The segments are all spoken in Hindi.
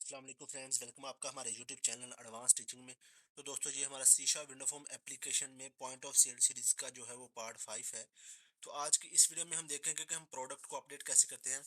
अस्सलाम वालेकुम फ्रेंड्स, वेलकम आपका हमारे यूट्यूब चैनल एडवांस टीचिंग में। तो दोस्तों, ये हमारा सीशा विंडोफॉर्म एप्लीकेशन में पॉइंट ऑफ सेल सीरीज का जो है वो पार्ट 5 है। तो आज की इस वीडियो में हम देखेंगे कि हम प्रोडक्ट को अपडेट कैसे करते हैं।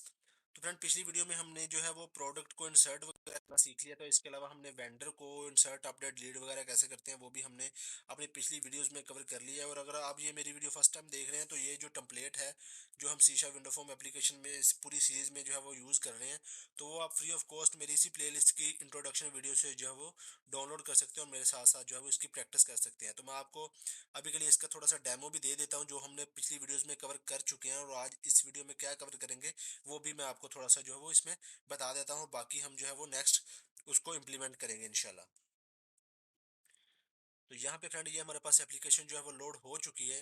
तो फ्रेंड, पिछली वीडियो में हमने जो है वो प्रोडक्ट को इंसर्ट वगैरह करना सीख लिया। तो इसके अलावा हमने वेंडर को इंसर्ट अपडेट डिलीट वगैरह कैसे करते हैं वो भी हमने अपनी पिछली वीडियोस में कवर कर लिया है। और अगर आप ये मेरी वीडियो फर्स्ट टाइम देख रहे हैं तो ये जो टेम्पलेट है जो हम सीशा विंडोफॉर्म एप्लीकेशन में इस पूरी सीरीज में जो है वो यूज़ कर रहे हैं, तो वो आप फ्री ऑफ कॉस्ट मेरी इसी प्लेलिस्ट की इंट्रोडक्शन वीडियो से जो है वो डाउनलोड कर सकते हैं और मेरे साथ साथ जो है वो इसकी प्रैक्टिस कर सकते हैं। तो मैं आपको अभी के लिए इसका थोड़ा सा डेमो भी दे देता हूँ जो हमने पिछली वीडियोस में कवर कर चुके हैं, और आज इस वीडियो में क्या कवर करेंगे वो भी मैं आपको थोड़ा सा जो है वो इसमें बता देता हूँ। बाकी हम जो है वो नेक्स्ट उसको इम्प्लीमेंट करेंगे इंशाल्लाह। तो यहाँ पे फ्रेंड, ये हमारे पास एप्लीकेशन जो है वो लोड हो चुकी है।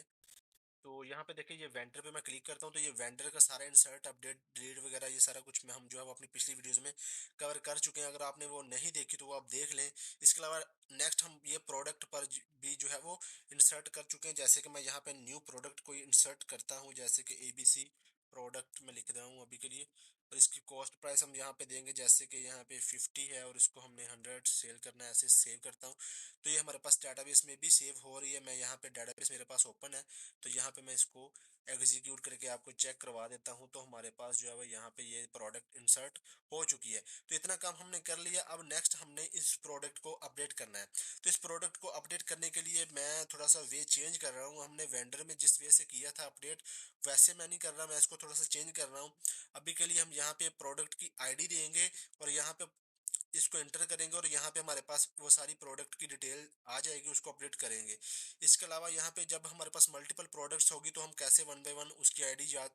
तो यहाँ पे देखिए, ये वेंडर पे मैं क्लिक करता हूँ तो ये वेंडर का सारा इंसर्ट अपडेट डिलीट वगैरह ये सारा कुछ में हम जो है वो अपनी पिछली वीडियोस में कवर कर चुके हैं। अगर आपने वो नहीं देखी तो वो आप देख लें। इसके अलावा नेक्स्ट हम ये प्रोडक्ट पर भी जो है वो इंसर्ट कर चुके हैं। जैसे कि मैं यहाँ पे न्यू प्रोडक्ट को इंसर्ट करता हूँ, जैसे कि ABC प्रोडक्ट में लिख रहा हूँ अभी के लिए। और इसकी कॉस्ट प्राइस हम यहाँ पे देंगे, जैसे कि यहाँ पे 50 है और इसको हमने 100 सेल करना है, ऐसे सेव करता हूँ। तो ये हमारे पास डाटाबेस में भी सेव हो रही है। मैं यहाँ पे डाटाबेस मेरे पास ओपन है, तो यहाँ पे मैं इसको एग्जीक्यूट करके आपको चेक करवा देता हूँ। तो हमारे पास जो है वो यहाँ पे ये प्रोडक्ट इंसर्ट हो चुकी है। तो इतना काम हमने कर लिया। अब नेक्स्ट हमने इस प्रोडक्ट को अपडेट करना है। तो इस प्रोडक्ट को अपडेट करने के लिए मैं थोड़ा सा वे चेंज कर रहा हूँ। हमने वेंडर में जिस वे से किया था अपडेट, वैसे मैं नहीं कर रहा, मैं इसको थोड़ा सा चेंज कर रहा हूँ। अभी के लिए हम यहाँ पे प्रोडक्ट की आईडी देंगे और यहाँ पे इसको एंटर करेंगे और यहाँ पे हमारे पास वो सारी प्रोडक्ट की डिटेल आ जाएगी, उसको अपडेट करेंगे। इसके अलावा यहाँ पे जब हमारे पास मल्टीपल प्रोडक्ट्स होगी तो हम कैसे वन बाय वन उसकी आईडी याद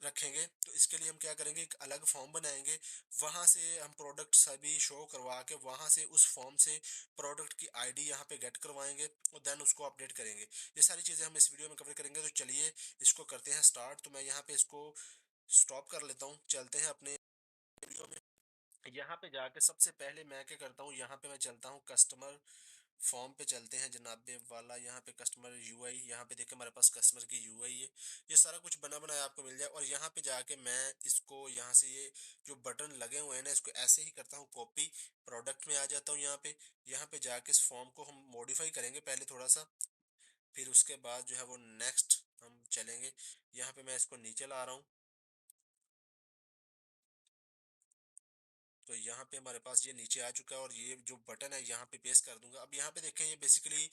रखेंगे। तो इसके लिए हम क्या करेंगे, एक अलग फॉर्म बनाएंगे। वहाँ से हम प्रोडक्ट सभी शो करवा के वहाँ से उस फॉर्म से प्रोडक्ट की आईडी यहाँ पे गेट करवाएंगे और देन उसको अपडेट करेंगे। ये सारी चीज़ें हम इस वीडियो में कवर करेंगे। तो चलिए इसको करते हैं स्टार्ट। तो मैं यहाँ पे इसको स्टॉप कर लेता हूँ, चलते हैं अपने वीडियो में। यहाँ पे जाके सबसे पहले मैं क्या करता हूँ, यहाँ पे मैं चलता हूँ कस्टमर फॉर्म पे चलते हैं जनाबे वाला। यहाँ पे कस्टमर यूआई, यहाँ पे देखिए हमारे पास कस्टमर की यूआई है। ये सारा कुछ बना बनाया आपको मिल जाए। और यहाँ पे जाके मैं इसको यहाँ से ये जो बटन लगे हुए हैं ना, इसको ऐसे ही करता हूँ कॉपी, प्रोडक्ट में आ जाता हूँ। यहाँ पे जाके इस फॉर्म को हम मॉडिफाई करेंगे पहले थोड़ा सा, फिर उसके बाद जो है वो नेक्स्ट हम चलेंगे। यहाँ पे मैं इसको नीचे ला रहा हूँ। तो यहाँ पे हमारे पास ये नीचे आ चुका है और ये जो बटन है यहाँ पे पेस्ट कर दूंगा। अब यहाँ पे देखें, ये बेसिकली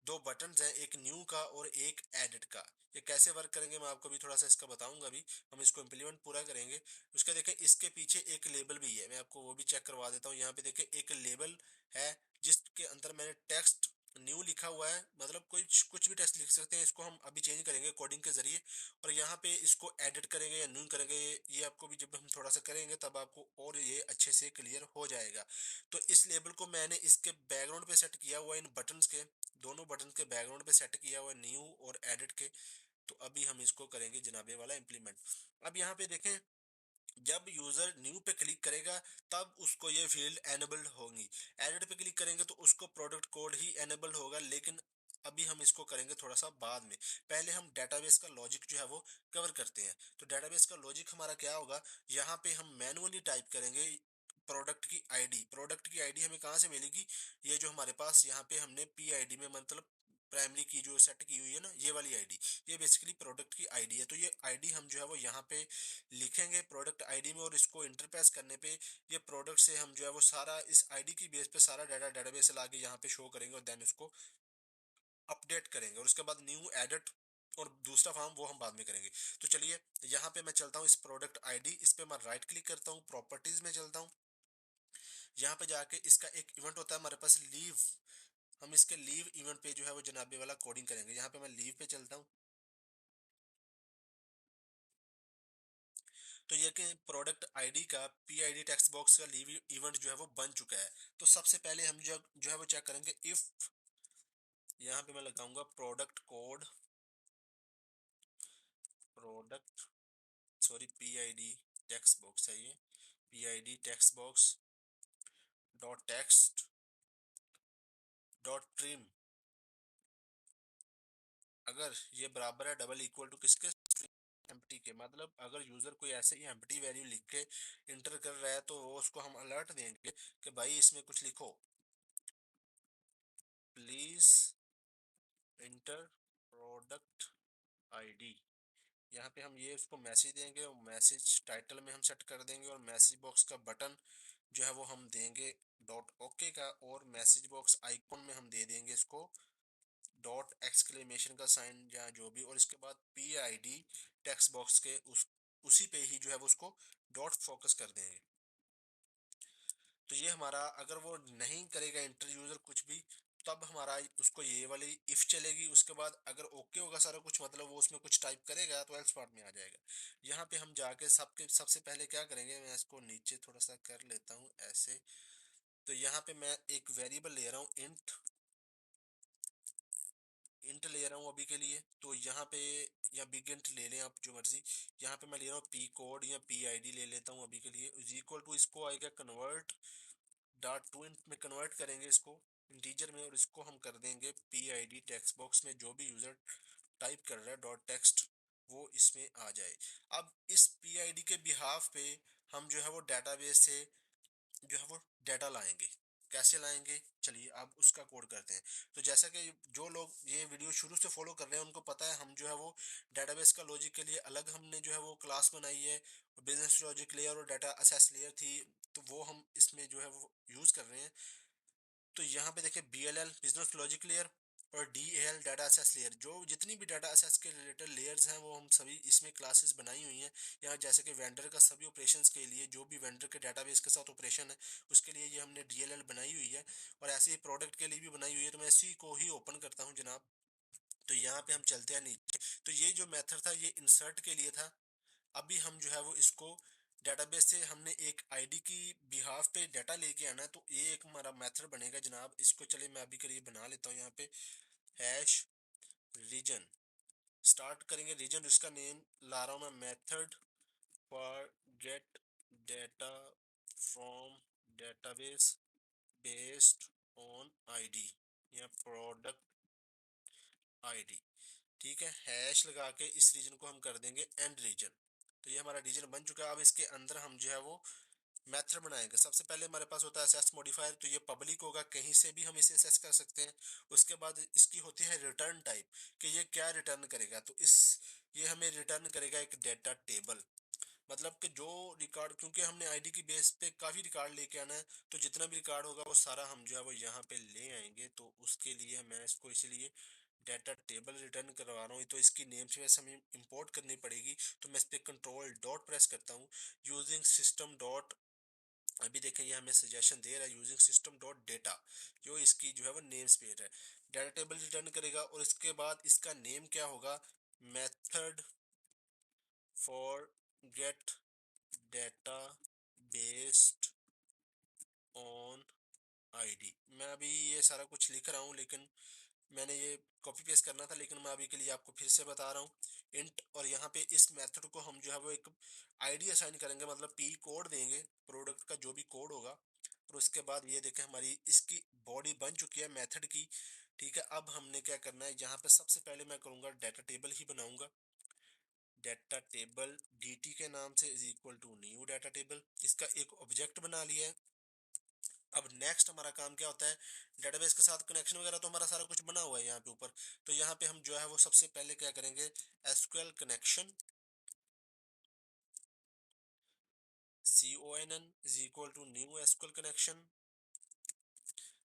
दो बटन्स हैं, एक न्यू का और एक एडिट का। ये कैसे वर्क करेंगे मैं आपको भी थोड़ा सा इसका बताऊंगा। अभी हम इसको इम्प्लीमेंट पूरा करेंगे। उसका देखें, इसके पीछे एक लेबल भी है, मैं आपको वो भी चेक करवा देता हूँ। यहाँ पे देखें एक लेबल है जिसके अंदर मैंने टेक्स्ट न्यू लिखा हुआ है, मतलब कोई कुछ भी टेक्स्ट लिख सकते हैं। इसको हम अभी चेंज करेंगे कोडिंग के जरिए और यहाँ पे इसको एडिट करेंगे या न्यू करेंगे। ये आपको भी जब हम थोड़ा सा करेंगे तब आपको और ये अच्छे से क्लियर हो जाएगा। तो इस लेबल को मैंने इसके बैकग्राउंड पे सेट किया हुआ है, इन बटन्स के दोनों बटन के बैकग्राउंड पे सेट किया हुआ है, न्यू और एडिट के। तो अभी हम इसको करेंगे जनाबे वाला इम्प्लीमेंट। अब यहाँ पे देखें, जब यूजर न्यू पे क्लिक करेगा तब उसको ये फील्ड एनेबल्ड होंगी। एडिट पे क्लिक करेंगे तो उसको प्रोडक्ट कोड ही एनेबल्ड होगा। लेकिन अभी हम इसको करेंगे थोड़ा सा बाद में। पहले हम डेटाबेस का लॉजिक जो है वो कवर करते हैं। तो डेटाबेस का लॉजिक हमारा क्या होगा, यहाँ पे हम मैनुअली टाइप करेंगे प्रोडक्ट की आईडी हमें कहाँ से मिलेगी। ये जो हमारे पास यहाँ पे हमने PID में, मतलब प्राइमरी की जो सेट की हुई है ना, ये वाली आईडी, ये बेसिकली प्रोडक्ट की आईडी है। तो ये आईडी हम जो है वो यहाँ पे लिखेंगे प्रोडक्ट आईडी में, और इसको इंटरप्रेस करने पे ये प्रोडक्ट से हम जो है वो सारा इस आईडी की बेस पे सारा डाटा डेटाबेस से लाके यहाँ पे शो करेंगे और देन उसको अपडेट करेंगे। और उसके बाद न्यू एडिट और दूसरा फॉर्म वो हम बाद में करेंगे। तो चलिए यहाँ पे मैं चलता हूँ इस प्रोडक्ट आईडी, इस पे मैं राइट क्लिक करता हूँ, प्रॉपर्टीज में चलता हूँ। यहाँ पे जाके इसका एक इवेंट होता है हमारे पास लीव, हम इसके लीव इवेंट पे जो है वो जनाबे वाला कोडिंग करेंगे। यहाँ पे मैं लीव पे चलता हूँ। तो ये कि प्रोडक्ट आईडी का PID टेक्स्ट बॉक्स का लीव इवेंट जो है वो बन चुका है। तो सबसे पहले हम जो है वो चेक करेंगे इफ, यहाँ पे मैं लगाऊंगा product code, product sorry PID text box है ये, PID text box dot text dot trim, अगर ये बराबर है डबल इक्वल टू किसके, एम्प्टी के, मतलब अगर यूजर कोई ऐसे ही एम्प्टी वैल्यू लिख के इंटर कर रहा है तो वो उसको हम अलर्ट देंगे कि भाई इसमें कुछ लिखो, प्लीज इंटर प्रोडक्ट आईडी। यहाँ पे हम ये उसको मैसेज देंगे और मैसेज टाइटल में हम सेट कर देंगे, और मैसेज बॉक्स का बटन जो है वो हम देंगे डॉट ओके का, और मैसेज बॉक्स आइकॉन में हम दे देंगे इसको डॉट एक्सक्लेमेशन का साइन या जो भी, और इसके बाद P I D text box के उसी पे ही जो है वो उसको डॉट फोकस कर देंगे। तो ये हमारा, अगर वो नहीं करेगा इंटर यूजर कुछ भी, तब हमारा उसको ये वाली इफ चलेगी। उसके बाद अगर ओके होगा सारा कुछ, मतलब वो उसमें कुछ टाइप करेगा तो एल्स पार्ट में आ जाएगा। यहाँ पे हम जाके सबसे पहले क्या करेंगे, मैं इसको नीचे थोड़ा सा कर लेता हूँ ऐसे। तो यहाँ पे मैं एक वेरिएबल ले रहा हूँ इंट, इंट ले रहा हूँ अभी के लिए। तो यहाँ पे, या बिग इंट ले लें आप जो मर्जी। यहाँ पे मैं ले रहा हूँ पी कोड या पी आई डी ले लेता हूँ अभी के लिए, इज इक्वल टू, इसको आएगा कन्वर्ट डॉट टू इंट में कन्वर्ट करेंगे इसको इंटीजर में, और इसको हम कर देंगे P I D text box में, जो भी यूजर टाइप कर रहा है डॉट टेक्स्ट वो इसमें आ जाए। अब इस पी आई डी के बिहाफ पे हम जो है वो डेटाबेस से जो है वो डाटा लाएंगे। कैसे लाएंगे, चलिए अब उसका कोड करते हैं। तो जैसा कि जो लोग ये वीडियो शुरू से फॉलो कर रहे हैं उनको पता है, हम जो है वो डेटाबेस का लॉजिक के लिए अलग हमने जो है वो क्लास बनाई है, बिजनेस लॉजिक लेयर और डाटा असेस लेयर थी, तो वो हम इसमें जो है वो यूज कर रहे हैं। तो यहाँ पे देखिए BLL बिजनेस लॉजिक लेयर और DAL डाटा असेस लेयर, जो जितनी भी डाटा असेस के रिलेटेड लेयर्स हैं वो हम सभी इसमें क्लासेस बनाई हुई हैं। यहाँ जैसे कि वेंडर का सभी ऑपरेशंस के लिए, जो भी वेंडर के डाटाबेस के साथ ऑपरेशन है उसके लिए ये हमने DLL बनाई हुई है, और ऐसे ही प्रोडक्ट के लिए भी बनाई हुई है। तो मैं इसी को ही ओपन करता हूँ जनाब। तो यहाँ पे हम चलते हैं नीचे। तो ये जो मेथड था ये इंसर्ट के लिए था। अभी हम जो है वो इसको डेटाबेस से हमने एक आईडी की बिहाफ पे डाटा लेके आना है, तो ये एक हमारा मेथड बनेगा जनाब। इसको चले मैं अभी के लिए बना लेता हूँ। यहाँ पे हैश रीजन स्टार्ट करेंगे, रीजन इसका नेम ला रहा हूँ मैं, method for gate data from database based on ID या प्रोडक्ट आईडी। ठीक है, हैश लगा के इस रीजन को हम कर देंगे एंड रीजन। तो ये हमारा रीजन बन चुका है। अब इसके अंदर हम जो है वो मेथड बनाएंगे। सबसे पहले हमारे पास होता है असेस मॉडिफायर, तो ये पब्लिक होगा, कहीं से भी हम इसे असेस कर सकते हैं। उसके बाद इसकी होती है रिटर्न टाइप, कि ये क्या रिटर्न करेगा। तो ये हमें रिटर्न करेगा एक डेटा टेबल, मतलब कि जो रिकॉर्ड, क्योंकि हमने आईडी की बेस पे काफ़ी रिकॉर्ड लेके आना है, तो जितना भी रिकॉर्ड होगा वो सारा हम जो है वो यहाँ पे ले आएंगे। तो उसके लिए मैं इसको इसलिए डाटा टेबल रिटर्न करवा रहा हूँ। तो इसकी नेम स्पेस हमें इंपोर्ट करनी पड़ेगी। तो मैं इस पर कंट्रोल डॉट प्रेस करता हूँ, यूजिंग सिस्टम डॉट, अभी देखें ये हमें सजेशन दे रहा है यूजिंग सिस्टम डॉट डेटा, जो इसकी जो है वो नेम स्पेस है। डाटा टेबल रिटर्न करेगा, और इसके बाद इसका नेम क्या होगा, method for gate data based on ID. मैं अभी ये सारा कुछ लिख रहा हूँ, लेकिन मैंने ये कॉपी पेस्ट करना था, लेकिन मैं अभी के लिए आपको फिर से बता रहा हूँ। इंट, और यहाँ पे इस मेथड को हम जो है वो एक आईडी असाइन करेंगे, मतलब पी कोड देंगे प्रोडक्ट का जो भी कोड होगा। और उसके बाद ये देखें हमारी इसकी बॉडी बन चुकी है मेथड की। ठीक है, अब हमने क्या करना है, यहाँ पे सबसे पहले मैं करूँगा डाटा टेबल ही बनाऊंगा। डाटा टेबल dt के नाम से is equal to new data table, इसका एक ऑब्जेक्ट बना लिया है। अब नेक्स्ट हमारा काम क्या होता है, डेटाबेस के साथ कनेक्शन वगैरह तो हमारा सारा कुछ बना हुआ है यहाँ पे ऊपर। तो यहाँ पे हम जो है वो सबसे पहले क्या करेंगे, SQL connection CONN is equal to new SQL connection.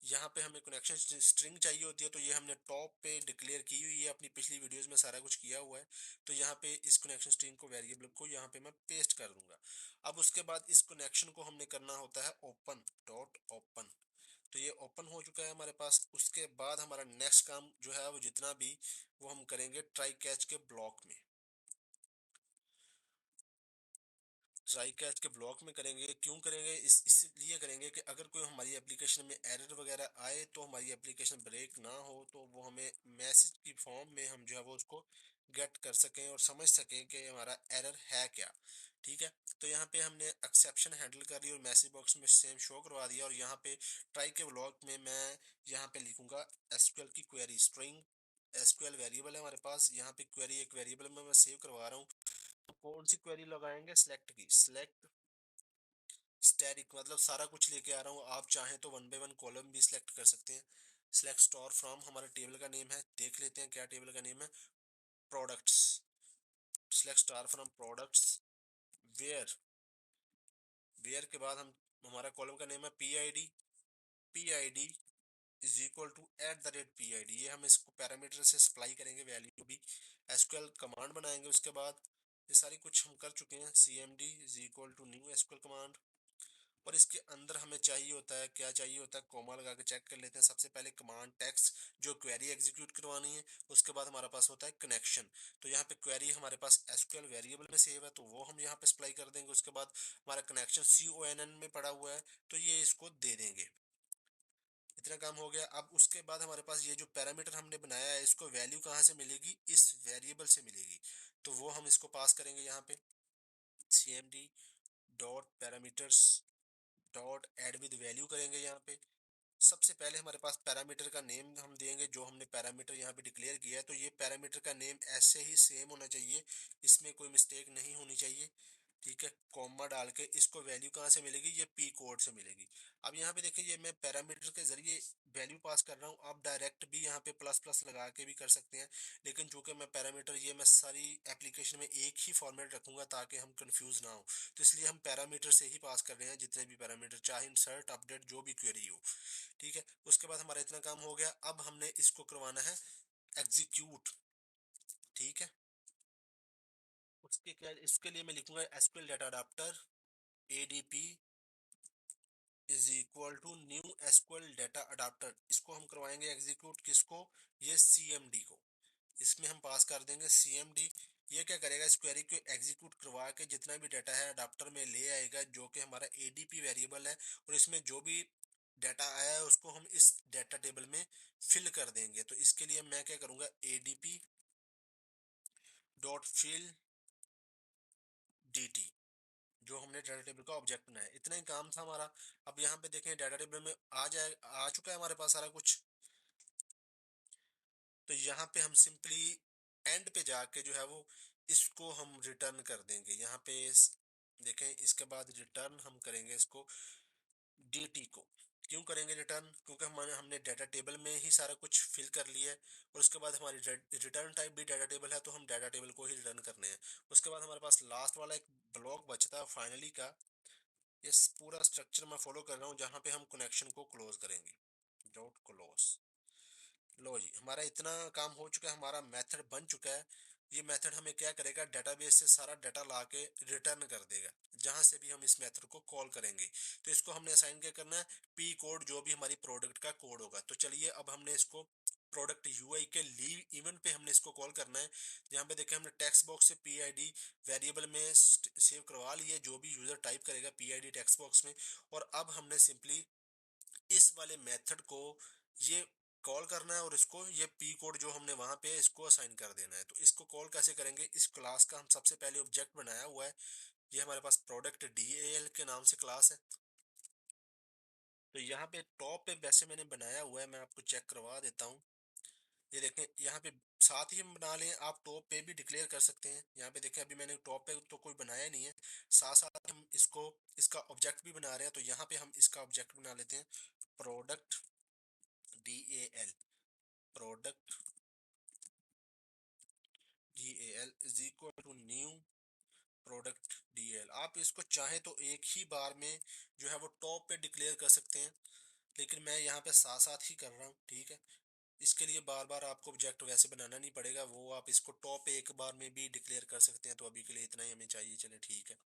यहाँ पे हमें कनेक्शन स्ट्रिंग चाहिए होती है, तो ये हमने टॉप पे डिक्लेयर की हुई है, अपनी पिछली वीडियोस में सारा कुछ किया हुआ है। तो यहाँ पे इस कनेक्शन स्ट्रिंग को, वेरिएबल को यहाँ पे मैं पेस्ट कर दूंगा। अब उसके बाद इस कनेक्शन को हमने करना होता है ओपन डॉट ओपन। तो ये ओपन हो चुका है हमारे पास। उसके बाद हमारा नेक्स्ट काम जो है वो जितना भी वो हम करेंगे ट्राई कैच के ब्लॉक में। ट्राई कैच के ब्लॉक में करेंगे, क्यों करेंगे, इसलिए करेंगे कि अगर कोई हमारी एप्लीकेशन में एरर वगैरह आए तो हमारी एप्लीकेशन ब्रेक ना हो, तो वो हमें मैसेज की फॉर्म में हम जो है वो उसको गेट कर सकें और समझ सकें कि हमारा एरर है क्या। ठीक है, तो यहाँ पे हमने एक्सेप्शन हैंडल कर ली और मैसेज बॉक्स में सेम शो करवा दिया। और यहाँ पे ट्राई के ब्लॉक में मैं यहाँ पे लिखूंगा एसक्यूएल की क्वेरी स्ट्रिंग। एसक्यूएल वेरिएबल है हमारे पास, यहाँ पे क्वेरी एक वेरिएबल में मैं सेव करवा रहा हूँ। कौन सी क्वेरी लगाएंगे, सिलेक्ट की, सिलेक्ट स्टैटिक, मतलब सारा कुछ लेके आ रहा हूँ। आप चाहें तो वन बाय वन कॉलम भी सिलेक्ट कर सकते हैं। सिलेक्ट स्टोर फ्रॉम, हमारे टेबल का नेम है, देख लेते हैं क्या टेबल का नेम है, products. Select star from products, where, where के बाद हम, हमारा कॉलम का नेम है P I D, P I D is equal to at the rate P I D, ये हम इसको पैरामीटर से सप्लाई करेंगे वैल्यू भी। एसक्यूएल कमांड बनाएंगे उसके बाद, ये सारी कुछ हम कर चुके हैं। C M D is equal to new SQL command, और इसके अंदर हमें चाहिए होता है, क्या चाहिए होता है, कोमा लगा के चेक कर लेते हैं। सबसे पहले कमांड टेक्स्ट जो क्वेरी एग्जीक्यूट करवानी है, उसके बाद हमारे पास होता है कनेक्शन। तो यहाँ पे क्वेरी हमारे पास एसक्यूएल वेरिएबल में सेव है, तो वो हम यहाँ पे सप्लाई कर देंगे। उसके बाद हमारा कनेक्शन CONN में पड़ा हुआ है, तो ये इसको दे देंगे। इतना काम हो गया। अब उसके बाद हमारे पास ये जो पैरामीटर हमने बनाया है, इसको वैल्यू कहाँ से मिलेगी, इस वेरिएबल से मिलेगी। तो वो हम इसको पास करेंगे यहाँ पे, cmd dot parameters dot add with value करेंगे यहाँ पे। सबसे पहले हमारे पास पैरामीटर का नेम हम देंगे, जो हमने पैरामीटर यहाँ पे डिक्लेयर किया है, तो ये पैरामीटर का नेम ऐसे ही सेम होना चाहिए, इसमें कोई मिस्टेक नहीं होनी चाहिए। ठीक है, कॉमा डाल के इसको वैल्यू कहाँ से मिलेगी, ये पी कोड से मिलेगी। अब यहाँ पे देखिए, ये मैं पैरामीटर के जरिए वैल्यू पास कर रहा हूँ। आप डायरेक्ट भी यहाँ पे प्लस प्लस लगा के भी कर सकते हैं, लेकिन चूंकि मैं पैरामीटर, ये मैं सारी एप्लीकेशन में एक ही फॉर्मेट रखूंगा ताकि हम कंफ्यूज ना हो, तो इसलिए हम पैरामीटर से ही पास कर रहे हैं जितने भी पैरामीटर, चाहे इंसर्ट अपडेट जो भी क्वेरी हो। ठीक है, उसके बाद हमारा इतना काम हो गया। अब हमने इसको करवाना है एग्जीक्यूट। ठीक है, उसके क्या, इसके लिए मैं लिखूंगा SQL data adapter ADP is equal to new SQL data adapter. इसको हम करवाएंगे एग्जीक्यूट, किसको, ये CMD को। इसमें हम पास कर देंगे CMD। ये क्या करेगा, इस क्वेरी को एग्जीक्यूट करवा के जितना भी डाटा है अडाप्टर में ले आएगा, जो कि हमारा ADP वेरिएबल है, और इसमें जो भी डाटा आया है उसको हम इस डाटा टेबल में फिल कर देंगे। तो इसके लिए मैं क्या करूंगा, ADP डॉट फिल DT, जो हमने डाटा टेबल का ऑब्जेक्ट बनाया, इतना ही काम था हमारा। अब यहाँ पे देखें, डाटा टेबल में आ चुका है हमारे पास सारा कुछ। तो यहाँ पे हम सिंपली एंड पे जाके जो है वो इसको हम रिटर्न कर देंगे। यहाँ पे देखें, इसके बाद रिटर्न हम करेंगे इसको DT को। क्यों करेंगे रिटर्न, क्योंकि हमने डाटा टेबल में ही सारा कुछ फिल कर लिया है, और उसके बाद हमारी रिटर्न टाइप भी डाटा टेबल है, तो हम डाटा टेबल को ही रिटर्न करने हैं। उसके बाद हमारे पास लास्ट वाला एक ब्लॉक बचता है फाइनली का। ये पूरा स्ट्रक्चर मैं फॉलो कर रहा हूँ, जहाँ पे हम कनेक्शन को क्लोज करेंगे, डॉट क्लोज। लो जी, हमारा इतना काम हो चुका है, हमारा मेथड बन चुका है। ये मेथड हमें क्या करेगा, डेटाबेस से सारा डाटा लाके रिटर्न कर देगा, जहां से भी हम इस मेथड को कॉल करेंगे। तो इसको हमने असाइन क्या करना है, पी कोड, जो भी हमारी प्रोडक्ट का कोड होगा। तो चलिए, अब हमने इसको प्रोडक्ट यूआई के लीव इवेंट पे हमने इसको कॉल करना है। यहाँ पे देखें, हमने टेक्स्ट बॉक्स से PID वेरिएबल में सेव करवा लिया, जो भी यूजर टाइप करेगा PID टेक्स्ट बॉक्स में। और अब हमने सिंपली इस वाले मेथड को ये कॉल करना है, और इसको ये पी कोड जो हमने वहां पे इसको असाइन कर देना है। तो इसको कॉल कैसे करेंगे, इस क्लास का हम सबसे पहले ऑब्जेक्ट बनाया हुआ है, ये हमारे पास प्रोडक्ट DAL के नाम से क्लास है। तो यहाँ पे टॉप पे वैसे मैंने बनाया हुआ है, मैं आपको चेक करवा देता हूँ। ये देखें, यहाँ पे साथ ही हम बना लें, आप टॉप पे भी डिक्लेयर कर सकते हैं। यहाँ पे देखें, अभी मैंने टॉप पे तो कोई बनाया नहीं है, साथ साथ हम इसको इसका ऑब्जेक्ट भी बना रहे हैं। तो यहाँ पे हम इसका ऑब्जेक्ट बना लेते हैं, product DAL, product DAL is equal to new product DAL। आप इसको चाहे तो एक ही बार में जो है वो टॉप पे डिक्लेयर कर सकते हैं, लेकिन मैं यहाँ पे साथ साथ ही कर रहा हूँ। ठीक है, इसके लिए बार बार आपको ऑब्जेक्ट वैसे बनाना नहीं पड़ेगा, वो आप इसको टॉप पे एक बार में भी डिक्लेयर कर सकते हैं। तो अभी के लिए इतना ही हमें चाहिए, चले ठीक है।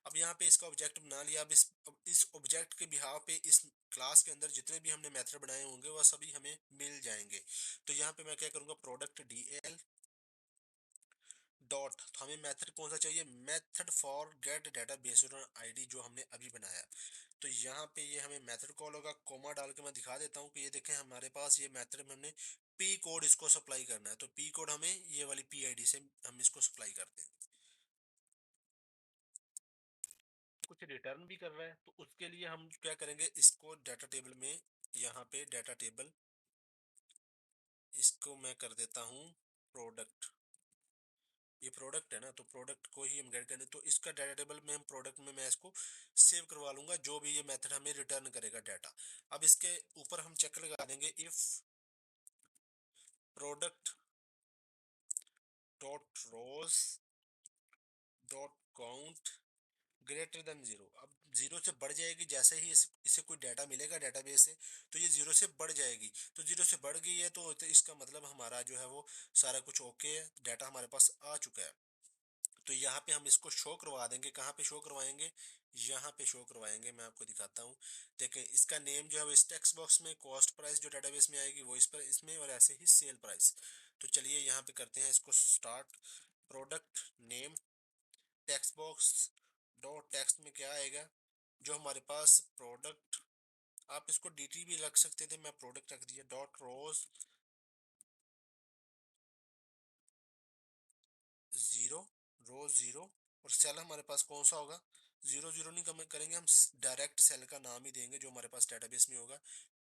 अब यहाँ पे इसका ऑब्जेक्ट बना लिया। अब इस ऑब्जेक्ट के बिहाव पे इस क्लास के अंदर जितने भी हमने मेथड बनाए होंगे वह सभी हमें मिल जाएंगे। तो यहाँ पे मैं क्या करूँगा, प्रोडक्ट DAL डॉट, हमें मेथड कौन सा चाहिए, method for gate data based on ID, जो हमने अभी बनाया। तो यहाँ पे ये हमें मेथड कॉल होगा, कोमा डाल के मैं दिखा देता हूँ कि ये देखें, हमारे पास ये मेथड में हमने पी कोड इसको सप्लाई करना है। तो पी कोड हमें ये वाली PID से हम इसको सप्लाई करते हैं। कुछ रिटर्न भी कर रहा है, तो उसके लिए हम क्या करेंगे, इसको डाटा टेबल में, यहाँ पे डाटा टेबल, इसको मैं कर देता हूँ प्रोडक्ट ये प्रोडक्ट है ना, तो प्रोडक्ट को ही हम गेट करें, तो इसका डाटा टेबल में हम प्रोडक्ट में मैं इसको सेव करवा लूंगा, जो भी ये मेथड हमें रिटर्न करेगा डाटा। अब इसके ऊपर हम चेक लगा देंगे if product dot rows dot count greater than zero. अब जीरो से बढ़ जाएगी, जैसे ही इसे कोई डाटा मिलेगा डेटाबेस से, तो ये जीरो से बढ़ जाएगी। तो जीरो से बढ़ गई है तो इसका मतलब हमारा जो है वो सारा कुछ ओके है, डाटा हमारे पास आ चुका है। तो यहाँ पे हम इसको शो करवा देंगे। कहाँ पे शो करवाएंगे? यहाँ पे शो करवाएंगे, मैं आपको दिखाता हूँ। देखें, इसका नेम जो है वो इस टेक्स्ट बॉक्स में, कॉस्ट प्राइस जो डेटाबेस में आएगी वो इस पर इसमें, और ऐसे ही सेल प्राइस। तो चलिए यहाँ पे करते हैं इसको start. Product name text box dot text में क्या आएगा, जो हमारे पास प्रोडक्ट, आप इसको डीटी भी रख सकते थे, मैं प्रोडक्ट रख दिया, डॉट रोज जीरो, रोज जीरो, और सेल हमारे पास कौन सा होगा? जीरो जीरो नहीं करेंगे हम, डायरेक्ट सेल का नाम ही देंगे जो हमारे पास डेटाबेस में होगा,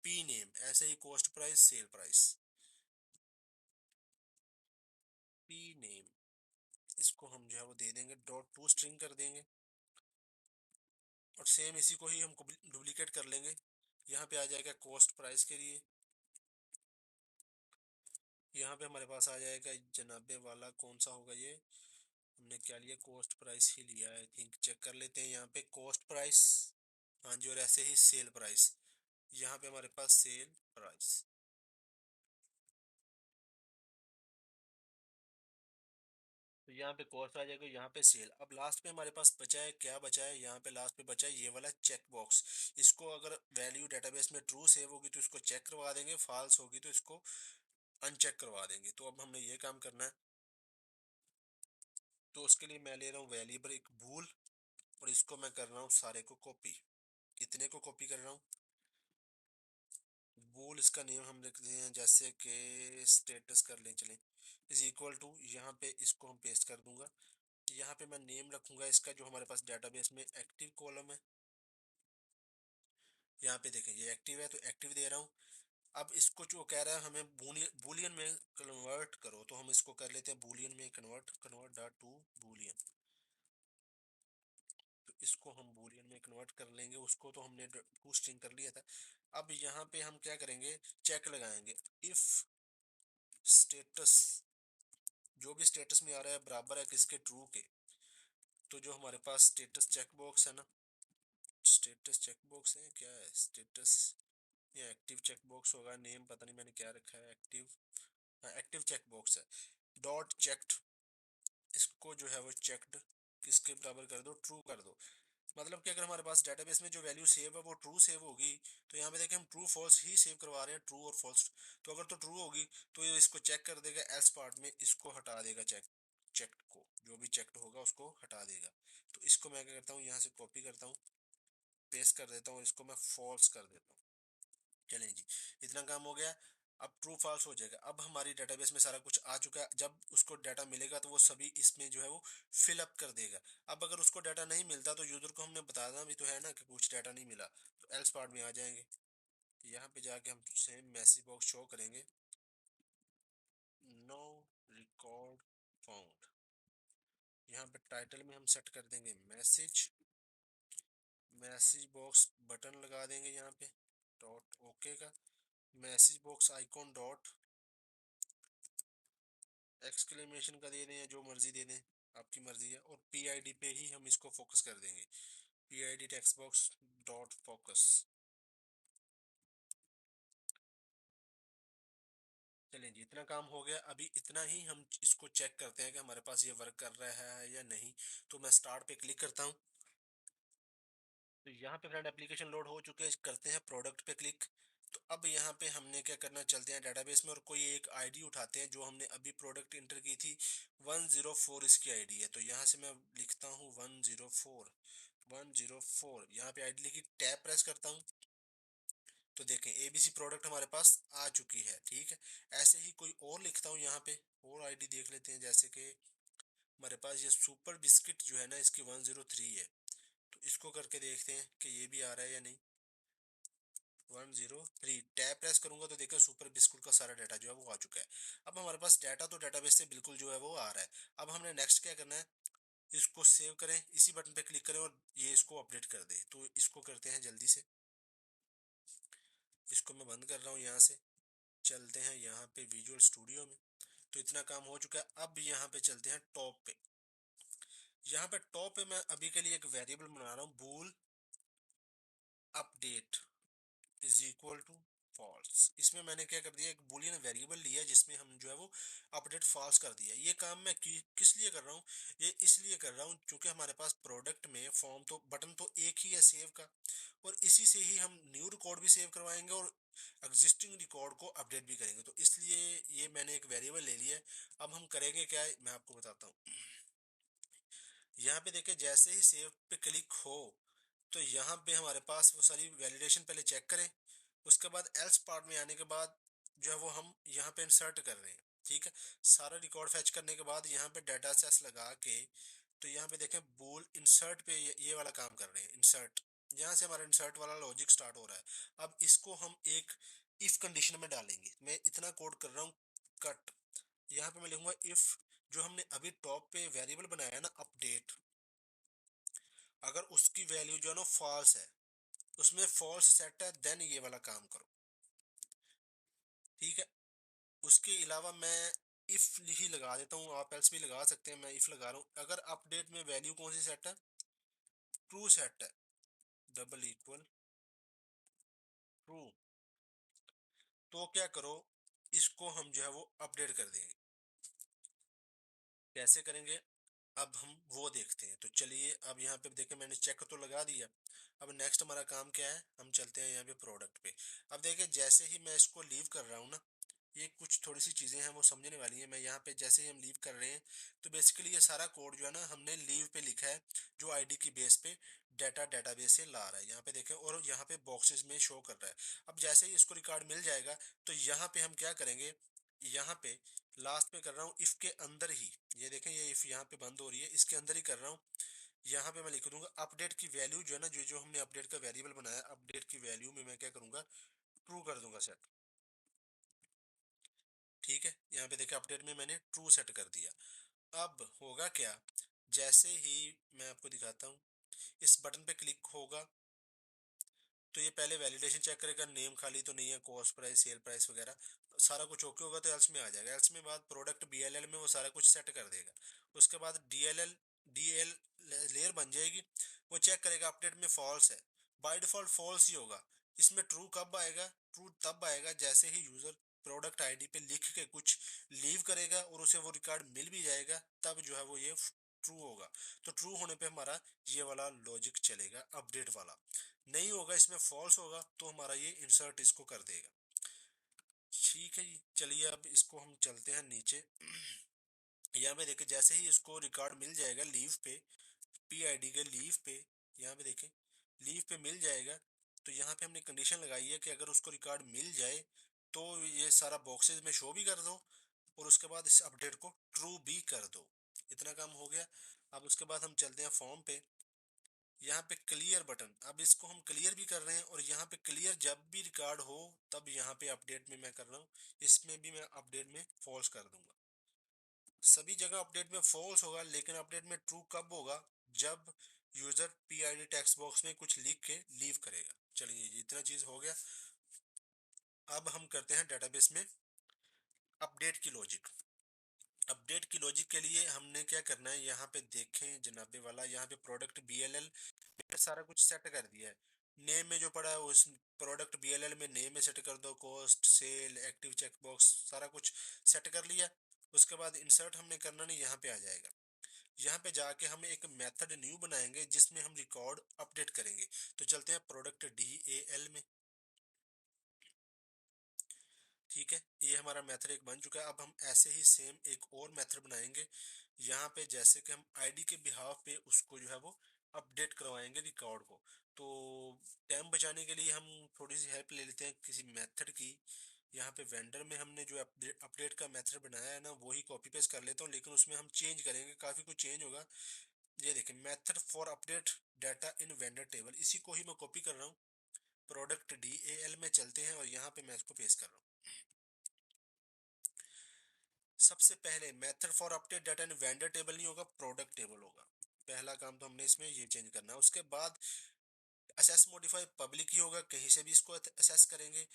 पी नेम। ऐसे ही cost price sale price, P name, इसको हम जो है वो दे देंगे, डॉट टू स्ट्रिंग कर देंगे, और सेम इसी को ही हम डुप्लीकेट कर लेंगे। यहाँ पे आ जाएगा कॉस्ट प्राइस के लिए, यहाँ पे हमारे पास आ जाएगा जनाबे वाला, कौन सा होगा ये, हमने क्या लिया, कॉस्ट प्राइस ही लिया है आई थिंक। चेक कर लेते हैं यहाँ पे, कॉस्ट प्राइस, हाँ जी, और ऐसे ही सेल प्राइस, यहाँ पे हमारे पास सेल प्राइस। तो यहाँ पे कॉस्ट आ जाएगा, यहाँ पे सेल। अब लास्ट पे हमारे पास बचा है, क्या बचा है यहाँ पे लास्ट पे बचा है, ये वाला चेक बॉक्स। इसको अगर वैल्यू डेटाबेस में ट्रू सेव होगी तो इसको चेक करवा देंगे, फॉल्स होगी तो इसको अनचेक करवा देंगे। तो अब हमें ये काम करना है, तो उसके लिए मैं ले रहा हूँ वेरिएबल एक बूल, और इसको मैं कर रहा हूँ सारे को कॉपी, इतने को कॉपी कर रहा हूँ। बूल इसका नेम हम लिखते हैं जैसे कि स्टेटस कर लें, चलें, इज इक्वल टू, यहाँ पे इसको हम पेस्ट कर दूंगा। यहाँ पे मैं नेम रखूंगा इसका, जो हमारे पास डेटाबेस में एक्टिव कॉलम है। यहाँ पे देखें ये एक्टिव है तो एक्टिव दे रहा हूँ। अब इसको जो कह रहा है हमें बूलियन में कन्वर्ट करो, तो हम इसको कर लेते हैं बूलियन में convert, convert dot to Boolean. तो इसको हम बूलियन में कन्वर्ट कर लेंगे, उसको तो हमने टू स्ट्रिंग कर लिया था। अब यहाँ पे हम क्या करेंगे, चेक लगाएंगे, इफ स्टेटस, जो भी स्टेटस में आ रहा है बराबर है किसके, ट्रू के। तो जो हमारे पास स्टेटस चेक बॉक्स है ना, स्टेटस चेक बॉक्स है क्या है, स्टेटस या एक्टिव चेक बॉक्स होगा, नेम पता नहीं मैंने क्या रखा है, एक्टिव, हाँ एक्टिव चेक बॉक्स है, डॉट चेक्ड, इसको जो है वो चेक्ड किसके बराबर कर दो, ट्रू कर दो। मतलब कि अगर हमारे पास डेटाबेस में जो वैल्यू सेव है वो ट्रू सेव होगी, तो यहाँ पे देखें हम ट्रू फॉल्स ही सेव करवा रहे हैं, ट्रू और फॉल्स। तो अगर तो ट्रू होगी तो ये इसको चेक कर देगा, एल्स पार्ट में इसको हटा देगा, चेक्ड को, जो भी चेक्ड होगा उसको हटा देगा। तो इसको मैं क्या करता हूँ, यहाँ से कॉपी करता हूँ, पेस्ट कर देता हूँ, इसको मैं फॉल्स कर देता हूँ। चलें जी, इतना काम हो गया। अब ट्रू फॉल्स हो जाएगा। अब हमारी डेटाबेस में सारा कुछ आ चुका है, जब उसको डाटा मिलेगा तो वो सभी इसमें जो है वो फिल अप कर देगा। अब अगर उसको डाटा नहीं मिलता तो यूजर को हमने बताना भी तो है ना कि कुछ डाटा नहीं मिला, तो एल्स पार्ट में आ जाएंगे। यहाँ पे जाके हम सेम मैसेज बॉक्स शो करेंगे, नो रिकॉर्ड फाउंड। यहाँ पे टाइटल में हम सेट कर देंगे मैसेज, मैसेज बॉक्स बटन लगा देंगे यहाँ पे, डॉट ओके का, message box icon dot exclamation का दे दें या जो मर्जी दे दें, आपकी मर्जी है। और पीआईडी पे ही हम इसको फोकस कर देंगे, PID text box dot focus. चलें जी, इतना काम हो गया। अभी इतना ही हम इसको चेक करते हैं कि हमारे पास ये वर्क कर रहा है या नहीं। तो मैं स्टार्ट पे क्लिक करता हूँ, तो यहाँ पे फ्रेंड एप्लीकेशन लोड हो चुके हैं। करते हैं प्रोडक्ट पे क्लिक। तो अब यहाँ पे हमने क्या करना, चलते हैं डेटाबेस में और कोई एक आईडी उठाते हैं जो हमने अभी प्रोडक्ट इंटर की थी, 104 इसकी आईडी है। तो यहाँ से मैं लिखता हूँ 104, 104, यहाँ पे आईडी लिखी, टैब प्रेस करता हूँ। तो देखें एबीसी प्रोडक्ट हमारे पास आ चुकी है, ठीक है। ऐसे ही कोई और लिखता हूँ यहाँ पे, और आईडी देख लेते हैं, जैसे कि हमारे पास ये सुपर बिस्किट जो है ना, इसकी 103 है। तो इसको करके देखते हैं कि ये भी आ रहा है या नहीं। 103 टैब प्रेस करूंगा तो देखो सुपर बिस्कुट का सारा डाटा जो है वो आ चुका है। अब हमारे पास डाटा तो डाटाबेस से बिल्कुल जो है वो आ रहा है। अब हमने नेक्स्ट क्या करना है, इसको सेव करें, इसी बटन पे क्लिक करें और ये इसको अपडेट कर दे। तो इसको करते हैं जल्दी से, इसको मैं बंद कर रहा हूँ यहाँ से। चलते हैं यहाँ पे विजुअल स्टूडियो में। तो इतना काम हो चुका है। अब यहाँ पे चलते हैं टॉप पे। यहाँ पे टॉप पे मैं अभी के लिए एक वेरिएबल बना रहा हूँ, bool update is equal to false. इसमें मैंने क्या कर दिया, एक बूलियन वेरिएबल लिया जिसमें हम जो है वो अपडेट फॉल्स कर दिया। ये काम मैं किस लिए कर रहा हूँ, ये इसलिए कर रहा हूँ क्योंकि हमारे पास प्रोडक्ट में फॉर्म तो बटन तो एक ही है सेव का, और इसी से ही हम न्यू रिकॉर्ड भी सेव करवाएंगे और एग्जिस्टिंग रिकॉर्ड को अपडेट भी करेंगे। तो इसलिए ये मैंने एक वेरिएबल ले लिया है। अब हम करेंगे क्या है, मैं आपको बताता हूँ। यहाँ पे देखिए जैसे ही सेव पे क्लिक हो तो यहाँ पे हमारे पास वो सारी वैलिडेशन पहले चेक करें। उसके बाद एल्स पार्ट में आने के बाद जो है वो हम यहाँ पे इंसर्ट कर रहे हैं। ठीक है, सारा रिकॉर्ड फैच करने के बाद यहाँ पे डाटा सेट्स लगा के, तो यहाँ पे देखें बूल इंसर्ट पे ये वाला काम कर रहे हैं। इंसर्ट, यहाँ से हमारा इंसर्ट वाला लॉजिक स्टार्ट हो रहा है। अब इसको हम एक इफ कंडीशन में डालेंगे। मैं इतना कोड कर रहा हूँ, कट। यहाँ पे मैं लिखूंगा इफ, जो हमने अभी टॉप पे वेरिएबल बनाया है ना अपडेट, अगर उसकी वैल्यू जो है ना फॉल्स है, उसमें फॉल्स सेट है, देन ये वाला काम करो। ठीक है, उसके अलावा मैं इफ ही लगा देता हूँ, आप एल्स भी लगा सकते हैं, मैं इफ लगा रहा हूँ। अगर अपडेट में वैल्यू कौन सी सेट है, ट्रू सेट है, डबल इक्वल ट्रू, तो क्या करो, इसको हम जो है वो अपडेट कर देंगे। कैसे करेंगे अब हम वो देखते हैं। तो चलिए अब यहाँ पे देखें मैंने चेक तो लगा दिया। अब नेक्स्ट हमारा काम क्या है, हम चलते हैं यहाँ पे प्रोडक्ट पे। अब देखिए जैसे ही मैं इसको लीव कर रहा हूँ ना, ये कुछ थोड़ी सी चीज़ें हैं वो समझने वाली हैं। मैं यहाँ पे जैसे ही हम लीव कर रहे हैं तो बेसिकली ये सारा कोड जो है ना हमने लीव पे लिखा है, जो आईडी की बेस पे डाटाबेस से ला रहा है। यहाँ पे देखें और यहाँ पे बॉक्सेस में शो कर रहा है। अब जैसे ही इसको रिकॉर्ड मिल जाएगा तो यहाँ पे हम क्या करेंगे, यहाँ पे लास्ट पे कर रहा हूँ इफ के अंदर ही, ये देखें ये इफ यहाँ पे बंद हो रही है, इसके अंदर ही कर रहा हूँ। यहाँ पे मैं लिख दूंगा अपडेट की वैल्यू जो है ना, जो जो हमने अपडेट का वेरिएबल बनाया, अपडेट की वैल्यू में मैं क्या करूंगा, ट्रू कर दूंगा सेट। ठीक है, यहाँ पे देखिए अपडेट में मैंने ट्रू सेट कर दिया। अब होगा क्या, जैसे ही मैं आपको दिखाता हूँ, इस बटन पे क्लिक होगा तो ये पहले वैलिडेशन चेक करेगा, नेम खाली तो नहीं है, कॉस्ट प्राइस, सेल प्राइस वगैरह सारा कुछ ओके होगा तो एल्स में आ जाएगा। एल्स में बाद प्रोडक्ट बीएलएल में वो सारा कुछ सेट कर देगा। उसके बाद डीएलएल डीएल लेयर बन जाएगी। वो चेक करेगा अपडेट में फॉल्स है, बाय डिफॉल्ट फॉल्स ही होगा। इसमें ट्रू कब आएगा, ट्रू तब आएगा जैसे ही यूजर प्रोडक्ट आईडी पे लिख के कुछ लीव करेगा और उसे वो रिकॉर्ड मिल भी जाएगा, तब जो है वो ये ट्रू होगा। तो ट्रू होने पे हमारा ये वाला लॉजिक चलेगा अपडेट वाला। नहीं होगा, इसमें फॉल्स होगा तो हमारा ये इंसर्ट इसको कर देगा। ठीक है जी, चलिए अब इसको हम चलते हैं नीचे। यहाँ पे देखें जैसे ही इसको रिकॉर्ड मिल जाएगा लीव पे, पी आई डी के लीव पे, यहाँ पे देखें लीव पे मिल जाएगा। तो यहाँ पे हमने कंडीशन लगाई है कि अगर उसको रिकॉर्ड मिल जाए तो ये सारा बॉक्सेस में शो भी कर दो और उसके बाद इस अपडेट को ट्रू भी कर दो। इतना काम हो गया। अब उसके बाद हम चलते हैं फॉर्म पे। यहाँ पे क्लियर बटन, अब इसको हम क्लियर भी कर रहे हैं और यहाँ पे क्लियर जब भी रिकॉर्ड हो तब यहाँ पे अपडेट में मैं कर रहा हूँ, इसमें भी मैं अपडेट में फॉल्स कर दूंगा। सभी जगह अपडेट में फॉल्स होगा, लेकिन अपडेट में ट्रू कब होगा, जब यूजर पीआईडी टेक्स्ट बॉक्स में कुछ लिख के लीव करेगा। चलिए जी इतना चीज हो गया। अब हम करते हैं डेटाबेस में अपडेट की लॉजिक। अपडेट की लॉजिक के लिए हमने क्या करना है, यहाँ पे देखें जनाबे वाला, यहाँ पे प्रोडक्ट बीएलएल सारा कुछ सेट कर दिया है। नेम में जो पड़ा है उस प्रोडक्ट बीएलएल में नेम में सेट कर दो, कॉस्ट, सेल, एक्टिव चेकबॉक्स सारा कुछ सेट कर लिया। उसके बाद इंसर्ट हमने करना नहीं, यहाँ पे आ जाएगा। यहाँ पे जाके हम एक मेथड न्यू बनाएंगे जिसमें हम रिकॉर्ड अपडेट करेंगे। तो चलते हैं प्रोडक्ट डीएएल में। ठीक है, ये हमारा मेथड एक बन चुका है। अब हम ऐसे ही सेम एक और मेथड बनाएंगे। यहाँ पे जैसे कि हम आईडी के बिहाफ पे उसको जो है वो अपडेट करवाएंगे रिकॉर्ड को। तो टाइम बचाने के लिए हम थोड़ी सी हेल्प ले लेते हैं किसी मेथड की। यहाँ पे वेंडर में हमने जो अपडेट का मेथड बनाया है ना, वही कॉपी पेस्ट कर लेता हूँ, लेकिन उसमें हम चेंज करेंगे, काफ़ी कुछ चेंज होगा। ये देखिए method for update data in vendor table, इसी को ही मैं कॉपी कर रहा हूँ। प्रोडक्ट DAL में चलते हैं और यहाँ पे मैं इसको पेस्ट कर रहा हूँ। सबसे पहले method for update data in vendor table नहीं होगा, प्रोडक्ट टेबल होगा। पहला काम तो हमने इसमें ये चेंज करना है। उसके बाद असेस मॉडिफाई पब्लिक ही होगा, कहीं से भी इसको असेस करेंगे।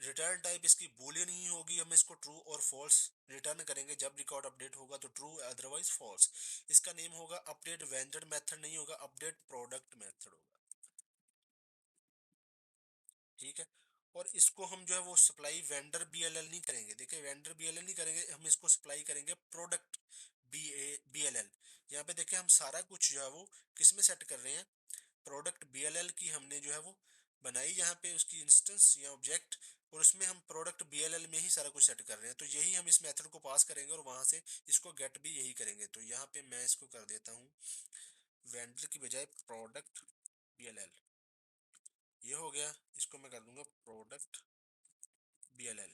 रिटर्न टाइप इसकी बूलियन ही होगी, हम इसको ट्रू और फॉल्स रिटर्न करेंगे जब रिकॉर्ड अपडेट होगा तो ट्रू, अदरवाइज फॉल्स। इसका नेम होगा अपडेट वेंडर मेथड नहीं होगा, अपडेट प्रोडक्ट मेथड होगा। ठीक है। और इसको हम जो है वो सप्लाई वेंडर BLL नहीं करेंगे। देखिए वेंडर BLL नहीं करेंगे, हम इसको सप्लाई करेंगे प्रोडक्ट BLL। यहाँ पे देखिए हम सारा कुछ जो है वो किस में सेट कर रहे हैं, प्रोडक्ट BLL की हमने जो है वो बनाई यहाँ पे उसकी इंस्टेंस या ऑब्जेक्ट, और उसमें हम प्रोडक्ट BLL में ही सारा कुछ सेट कर रहे हैं। तो यही हम इस मेथड को पास करेंगे और वहां से इसको गेट भी यही करेंगे। तो यहाँ पे मैं इसको कर देता हूँ वेंडर की बजाय प्रोडक्ट BLL। ये हो गया, इसको मैं कर दूंगा प्रोडक्ट BLL।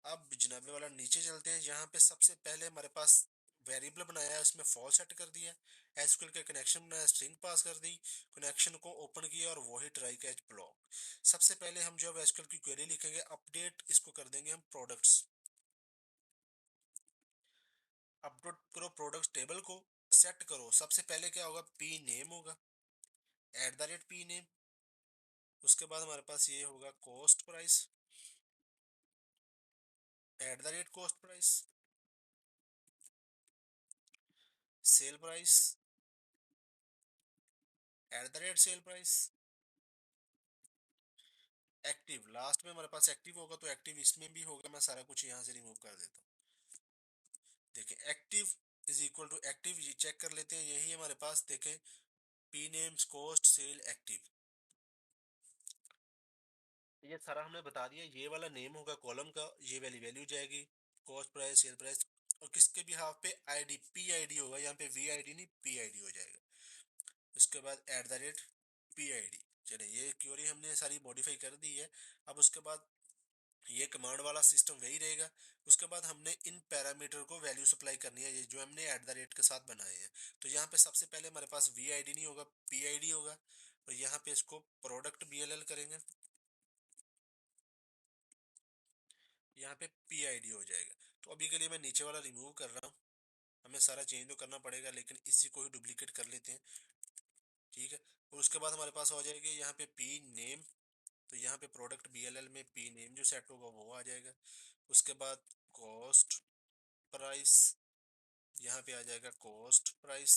अब जनाबे वाला नीचे चलते हैं। यहाँ पे सबसे पहले हमारे पास वेरिएबल बनाया है, उसमें फॉल सेट कर दिया, एसक्यूएल के कनेक्शन बनाया, स्ट्रिंग पास कर दी, कनेक्शन को ओपन किया और वही ट्राई कैच ब्लॉक। सबसे पहले हम जो है एसक्यूएल की क्वेरी लिखेंगे, अपडेट इसको कर देंगे हम प्रोडक्ट्स। अपडेट करो प्रोडक्ट्स टेबल को, सेट करो। सबसे पहले क्या होगा, पी नेम होगा, @ पी नेम। उसके बाद हमारे पास ये होगा cost price, @ cost price, sale price, @sale price, active. Last में हमारे पास एक्टिव होगा तो एक्टिव इसमें भी होगा। मैं सारा कुछ यहाँ से रिमूव कर देता हूँ। देखें active is equal to active, ये चेक कर लेते हैं, यही हमारे पास। देखें P names cost sale active, ये सारा हमने बता दिया। ये वाला नेम होगा कॉलम का, ये वाली वैल्यू जाएगी, कॉस्ट प्राइस सेल प्राइस। और किसके भी हाफ पे आईडी PID होगा, यहाँ पे VID नहीं PID हो जाएगा। उसके बाद @PID। चले ये क्वेरी हमने सारी मॉडिफाई कर दी है। अब उसके बाद ये कमांड वाला सिस्टम वही रहेगा। उसके बाद हमने इन पैरामीटर को वैल्यू सप्लाई करनी है, ये जो हमने @ के साथ बनाए हैं। तो यहाँ पे सबसे पहले हमारे पास VID नहीं होगा, PID होगा, और यहाँ पे इसको प्रोडक्ट BLL करेंगे, यहाँ पे PID हो जाएगा। तो अभी के लिए मैं नीचे वाला रिमूव कर रहा हूँ, हमें सारा चेंज तो करना पड़ेगा लेकिन इसी को ही डुप्लीकेट कर लेते हैं। ठीक है। और उसके बाद हमारे पास हो जाएगी यहाँ पे पी नेम। तो यहाँ पे प्रोडक्ट BLL में पी नेम जो सेट होगा वो आ जाएगा। उसके बाद कॉस्ट प्राइस, यहाँ पे आ जाएगा कॉस्ट प्राइस,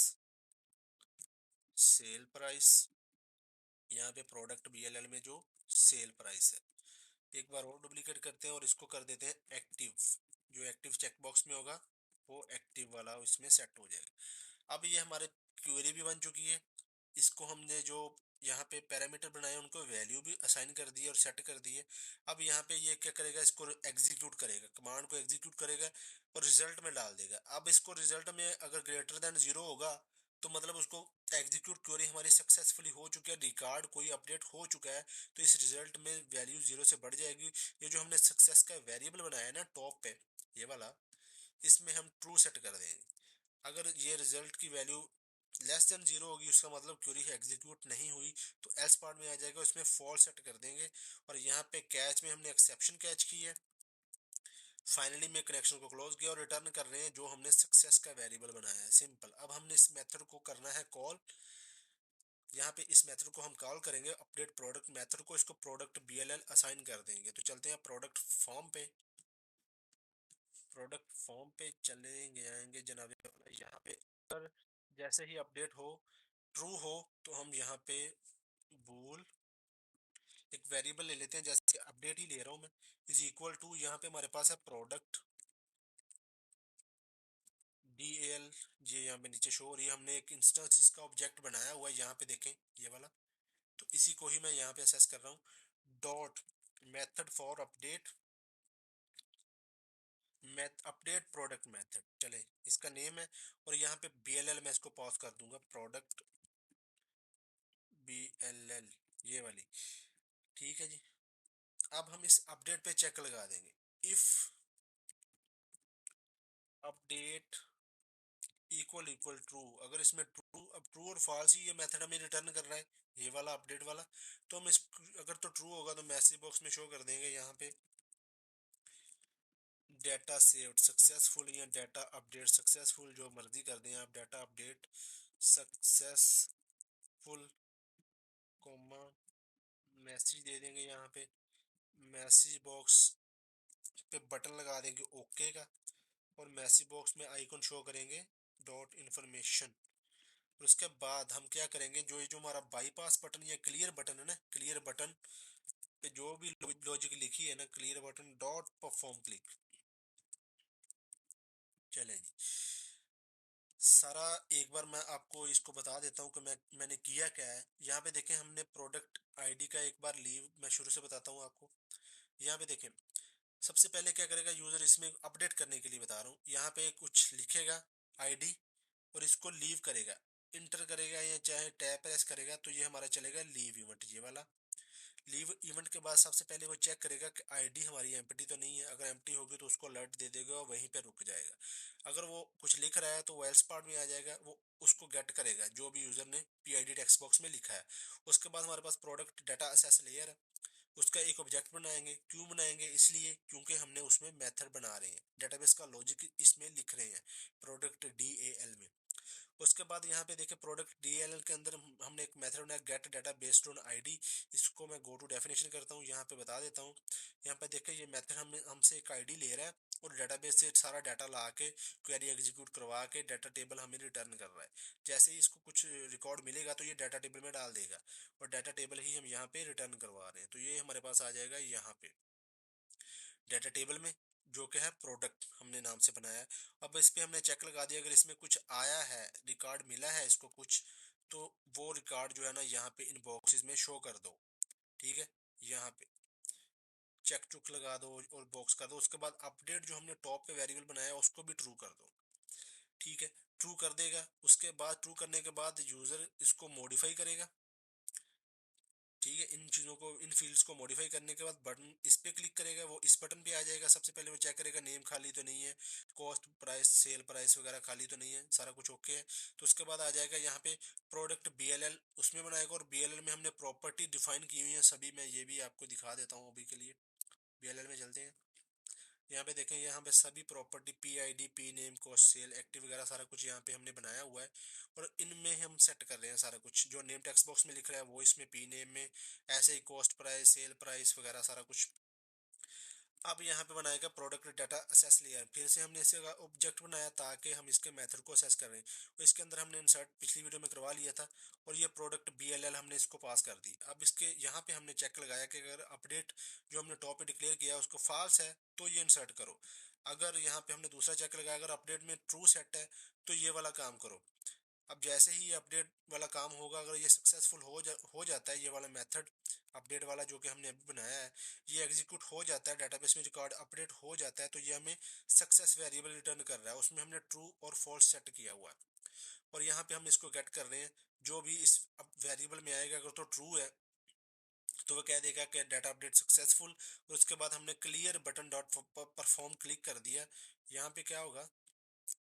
सेल प्राइस, यहाँ पे प्रोडक्ट BLL में जो सेल प्राइस है। एक बार और डुप्लीकेट करते हैं और इसको कर देते हैं एक्टिव। जो एक्टिव चेकबॉक्स में होगा वो एक्टिव वाला इसमें सेट हो जाएगा। अब ये हमारे क्वेरी भी बन चुकी है। इसको हमने जो यहाँ पे पैरामीटर बनाए उनको वैल्यू भी असाइन कर दी है और सेट कर दी है। अब यहाँ पे ये क्या करेगा, इसको एग्जीक्यूट करेगा, कमांड को एग्जीक्यूट करेगा और रिजल्ट में डाल देगा। अब इसको रिजल्ट में अगर >0 होगा तो मतलब उसको एग्जीक्यूट क्वेरी हमारी सक्सेसफुली हो चुकी है, रिकॉर्ड कोई अपडेट हो चुका है। तो इस रिजल्ट में वैल्यू 0 से बढ़ जाएगी। ये जो हमने सक्सेस का वेरिएबल बनाया है ना टॉप पे ये वाला, इसमें हम ट्रू सेट कर देंगे। अगर ये रिजल्ट की वैल्यू <<0 होगी उसका मतलब क्वेरी एग्जीक्यूट नहीं हुई। तो एल्स पार्ट में आ जाएगा, उसमें फॉल्स सेट कर देंगे। और यहाँ पे कैच में हमने एक्सेप्शन कैच की है। फाइनली मैं कनेक्शन को क्लोज किया और रिटर्न कर रहे हैं जो हमने सक्सेस का वेरिएबल बनाया है, सिंपल। अब हमने इस मेथड को करना है कॉल। यहाँ पे इस मेथड को हम कॉल करेंगे अपडेट प्रोडक्ट मेथड को, इसको प्रोडक्ट BLL असाइन कर देंगे। तो चलते हैं प्रोडक्ट फॉर्म पे। प्रोडक्ट फॉर्म पे चलेंगे आएंगे जनाब, यहाँ पे अगर जैसे ही अपडेट हो ट्रू हो तो हम यहाँ पे बूल एक वेरिएबल ले लेते हैं, जैसे अपडेट ही ले रहा हूँ मैं, इज इक्वल टू यहाँ पे हमारे पास है प्रोडक्ट DAL। ये यहाँ पे नीचे शो हो रही है, हमने एक इंस्टेंस इसका ऑब्जेक्ट बनाया हुआ है यहाँ पे देखें ये वाला। तो इसी को ही मैं यहाँ पे असेस कर रहा हूँ। Dot method for update update product method, चले इसका नेम है। और यहाँ पे BLL मैं इसको पॉज कर दूंगा, प्रोडक्ट BLL ये वाली। ठीक है जी। अब हम इस अपडेट पे चेक लगा देंगे, if update equal equal true. अगर इसमें ट्रू, अब ट्रू और फॉल्स ही ये मेथड हमें रिटर्न कर रहा है, ये वाला अपडेट वाला, तो हम इस, अगर तो ट्रू होगा तो मैसेज बॉक्स में शो कर देंगे यहाँ पे डेटा सेव्ड सक्सेसफुल या डेटा अपडेट सक्सेसफुल, जो मर्जी कर दें आप, data update successful comma message दे देंगे यहाँ पे, मैसेज बॉक्स पे बटन लगा देंगे ओके का, और मैसेज बॉक्स में आइकन शो करेंगे डॉट इन्फॉर्मेशन। और उसके बाद हम क्या करेंगे, जो हमारा बाईपास बटन या क्लियर बटन है ना, क्लियर बटन पे जो भी लॉजिक लिखी है ना, clear button dot perform click. चले जी, सारा एक बार मैं आपको इसको बता देता हूँ कि मैंने किया क्या है। यहाँ पे देखें, हमने प्रोडक्ट आईडी का एक बार लीव, मैं शुरू से बताता हूँ आपको। यहाँ पे देखें, सबसे पहले क्या करेगा यूजर, इसमें अपडेट करने के लिए बता रहा हूँ, यहाँ पे कुछ लिखेगा आईडी और इसको लीव करेगा, इंटर करेगा या चाहे टैब प्रेस करेगा तो ये हमारा चलेगा लीव इवेंट, ये वाला लीव इवेंट के बाद सबसे पहले वो चेक करेगा कि आईडी हमारी एम्प्टी तो नहीं है। अगर एम्प्टी होगी तो उसको अलर्ट दे देगा और वहीं पे रुक जाएगा। अगर वो कुछ लिख रहा है तो वो एल्स पार्ट में आ जाएगा, वो उसको गेट करेगा जो भी यूजर ने पीआईडी टेक्स्ट बॉक्स में लिखा है। उसके बाद हमारे पास प्रोडक्ट डाटा असेस लेयर है, उसका एक ऑब्जेक्ट बनाएंगे। क्यों बनाएंगे, इसलिए क्योंकि हमने उसमें मेथड बना रहे हैं, डेटाबेस का लॉजिक इसमें लिख रहे हैं प्रोडक्ट डीएएल में। उसके बाद यहाँ पे देखिए प्रोडक्ट डीएलएल के अंदर हमने एक मेथड बनाया gate data based on ID. इसको मैं गो टू डेफिनेशन करता हूँ, यहाँ पे बता देता हूँ। यहाँ पे देखिए ये मेथड हमसे एक आईडी ले रहा है और डेटाबेस से सारा डाटा ला के क्वेरी एग्जीक्यूट करवा के डाटा टेबल हमें रिटर्न कर रहा है। जैसे ही इसको कुछ रिकॉर्ड मिलेगा तो ये डाटा टेबल में डाल देगा और डाटा टेबल ही हम यहाँ पे रिटर्न करवा रहे हैं। तो ये हमारे पास आ जाएगा यहाँ पे डाटा टेबल में, जो कि है प्रोडक्ट हमने नाम से बनाया है। अब इस पे हमने चेक लगा दिया, अगर इसमें कुछ आया है, रिकॉर्ड मिला है इसको कुछ, तो वो रिकॉर्ड जो है ना यहाँ पे इन बॉक्सेस में शो कर दो। ठीक है, यहाँ पे चेक चुक लगा दो और बॉक्स कर दो। उसके बाद अपडेट जो हमने टॉप पे वेरिएबल बनाया उसको भी ट्रू कर दो। ठीक है, ट्रू कर देगा। उसके बाद ट्रू करने के बाद यूजर इसको मॉडिफाई करेगा। ठीक है, इन चीज़ों को, इन फील्ड्स को मॉडिफाई करने के बाद बटन इस पे क्लिक करेगा, वो इस बटन पे आ जाएगा। सबसे पहले वो चेक करेगा नेम खाली तो नहीं है, कॉस्ट प्राइस सेल प्राइस वगैरह खाली तो नहीं है, सारा कुछ ओके है। तो उसके बाद आ जाएगा यहाँ पे प्रोडक्ट बीएलएल, उसमें बनाएगा। और बीएलएल में हमने प्रॉपर्टी डिफाइन की हुई है सभी, मैं ये भी आपको दिखा देता हूँ अभी के लिए। बीएलएल में चलते हैं, यहाँ पे देखें, यहाँ पे सभी property P I D, P name, cost, sale, active वगैरह सारा कुछ यहाँ पे हमने बनाया हुआ है। और इनमें हम सेट कर रहे हैं सारा कुछ, जो नेम टेक्स्ट बॉक्स में लिख रहा है वो इसमें पी नेम में, ऐसे ही कॉस्ट प्राइस सेल प्राइस वगैरह सारा कुछ। अब यहाँ पे बनाएगा प्रोडक्ट डाटा असेस लेयर, फिर से हमने इसे ऑब्जेक्ट बनाया ताकि हम इसके मेथड को असेस करें। और इसके अंदर हमने इंसर्ट पिछली वीडियो में करवा लिया था, और ये प्रोडक्ट बीएलएल हमने इसको पास कर दी। अब इसके यहाँ पे हमने चेक लगाया कि अगर अपडेट जो हमने टॉप पे डिक्लेयर किया उसको फॉल्स है तो ये इंसर्ट करो। अगर यहाँ पे हमने दूसरा चेक लगाया, अगर अपडेट में ट्रू सेट है तो ये वाला काम करो। अब जैसे ही अपडेट वाला काम होगा, अगर ये सक्सेसफुल हो जाता है, ये वाला मेथड अपडेट वाला जो कि हमने अभी बनाया है, ये एग्जीक्यूट हो जाता है, डाटाबेस में रिकॉर्ड अपडेट हो जाता है, तो ये हमें सक्सेस वेरिएबल रिटर्न कर रहा है। उसमें हमने ट्रू और फॉल्स सेट किया हुआ है, और यहाँ पे हम इसको गेट कर रहे हैं। जो भी इस वेरिएबल में आएगा, अगर तो ट्रू है तो वो कह देगा कि डाटा अपडेट सक्सेसफुल। और उसके बाद हमने clear button dot perform click कर दिया। यहाँ पे क्या होगा,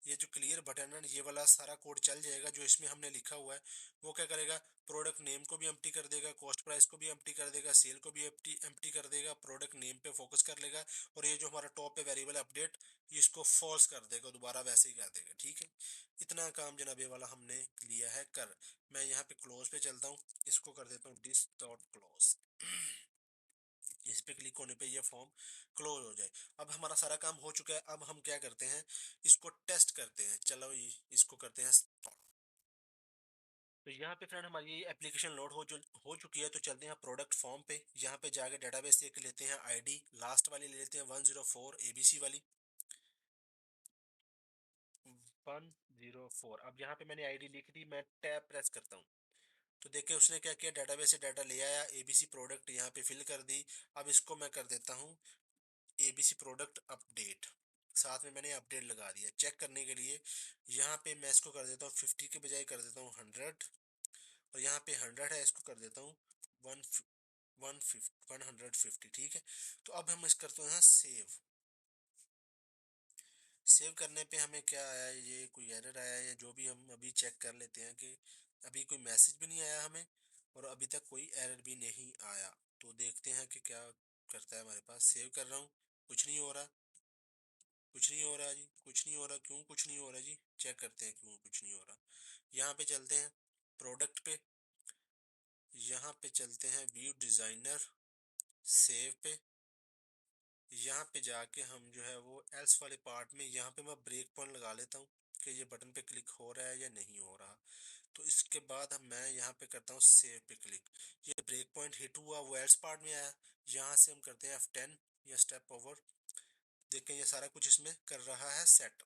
ये जो क्लियर बटन है ये वाला सारा कोड चल जाएगा जो इसमें हमने लिखा हुआ है। वो क्या करेगा, प्रोडक्ट नेम को भी एम्प्टी कर देगा, कॉस्ट प्राइस को भी एम्प्टी कर देगा, सेल को भी एम्प्टी कर देगा, प्रोडक्ट नेम पे फोकस कर लेगा। और ये जो हमारा टॉप पे वेरिएबल अपडेट, इसको फॉल्स कर देगा, दोबारा वैसे ही कर देगा। ठीक है, इतना काम जनाब ये वाला हमने लिया है कर। मैं यहाँ पे क्लोज पे चलता हूँ, इसको कर देता हूँ डिस डॉट क्लोज। इस पे क्लिक होने पे ये फॉर्म क्लोज हो जाए। अब हमारा सारा काम हो चुका है। अब हम क्या करते हैं, इसको टेस्ट करते हैं। चलो इसको करते हैं start। तो यहाँ पे फ्रेंड हमारी ये एप्लीकेशन लोड हो चुकी है। तो चलते हैं प्रोडक्ट फॉर्म पे, यहाँ पे जाके डेटाबेस से लेते हैं आईडी, लास्ट वाली ले लेते हैं 104 एबीसी वाली 104। अब यहाँ पे मैंने आईडी लिख दी, मैं टैब प्रेस करता हूँ तो देखिए उसने क्या किया, डेटाबेस से डाटा ले आया, एबीसी प्रोडक्ट यहाँ पे फिल कर दी। अब इसको मैं कर देता हूँ एबीसी प्रोडक्ट अपडेट, साथ में मैंने अपडेट लगा दिया चेक करने के लिए। यहाँ पे मैं इसको कर देता हूँ 50 के बजाय कर देता हूँ 100, और यहाँ पे 100 है, इसको कर देता हूँ 150। ठीक है, तो अब हम इस करते हैं सेव। सेव करने पे हमें क्या आया, ये कोई एरर आया या जो भी, हम अभी चेक कर लेते हैं कि अभी कोई मैसेज भी नहीं आया हमें और अभी तक कोई एरर भी नहीं आया। तो देखते हैं कि क्या करता है हमारे पास। सेव कर रहा हूँ, कुछ नहीं हो रहा, कुछ नहीं हो रहा जी, कुछ नहीं हो रहा। क्यों कुछ नहीं हो रहा जी, चेक करते हैं क्यों कुछ नहीं हो रहा। यहाँ पे चलते हैं प्रोडक्ट पे, यहाँ पे चलते हैं व्यू डिज़ाइनर, सेव पे। यहाँ पे जाके हम जो है वो एल्स वाले पार्ट में, यहाँ पे मैं ब्रेक पॉइंट लगा लेता हूँ कि ये बटन पे क्लिक हो रहा है या नहीं हो रहा। तो इसके बाद मैं यहाँ पे करता हूँ सेव पे क्लिक। ये ब्रेक पॉइंट हिट हुआ, वो एल्स पार्ट में आया। यहाँ से हम करते हैं F10 या स्टेप ओवर। देखें ये सारा कुछ इसमें कर रहा है सेट।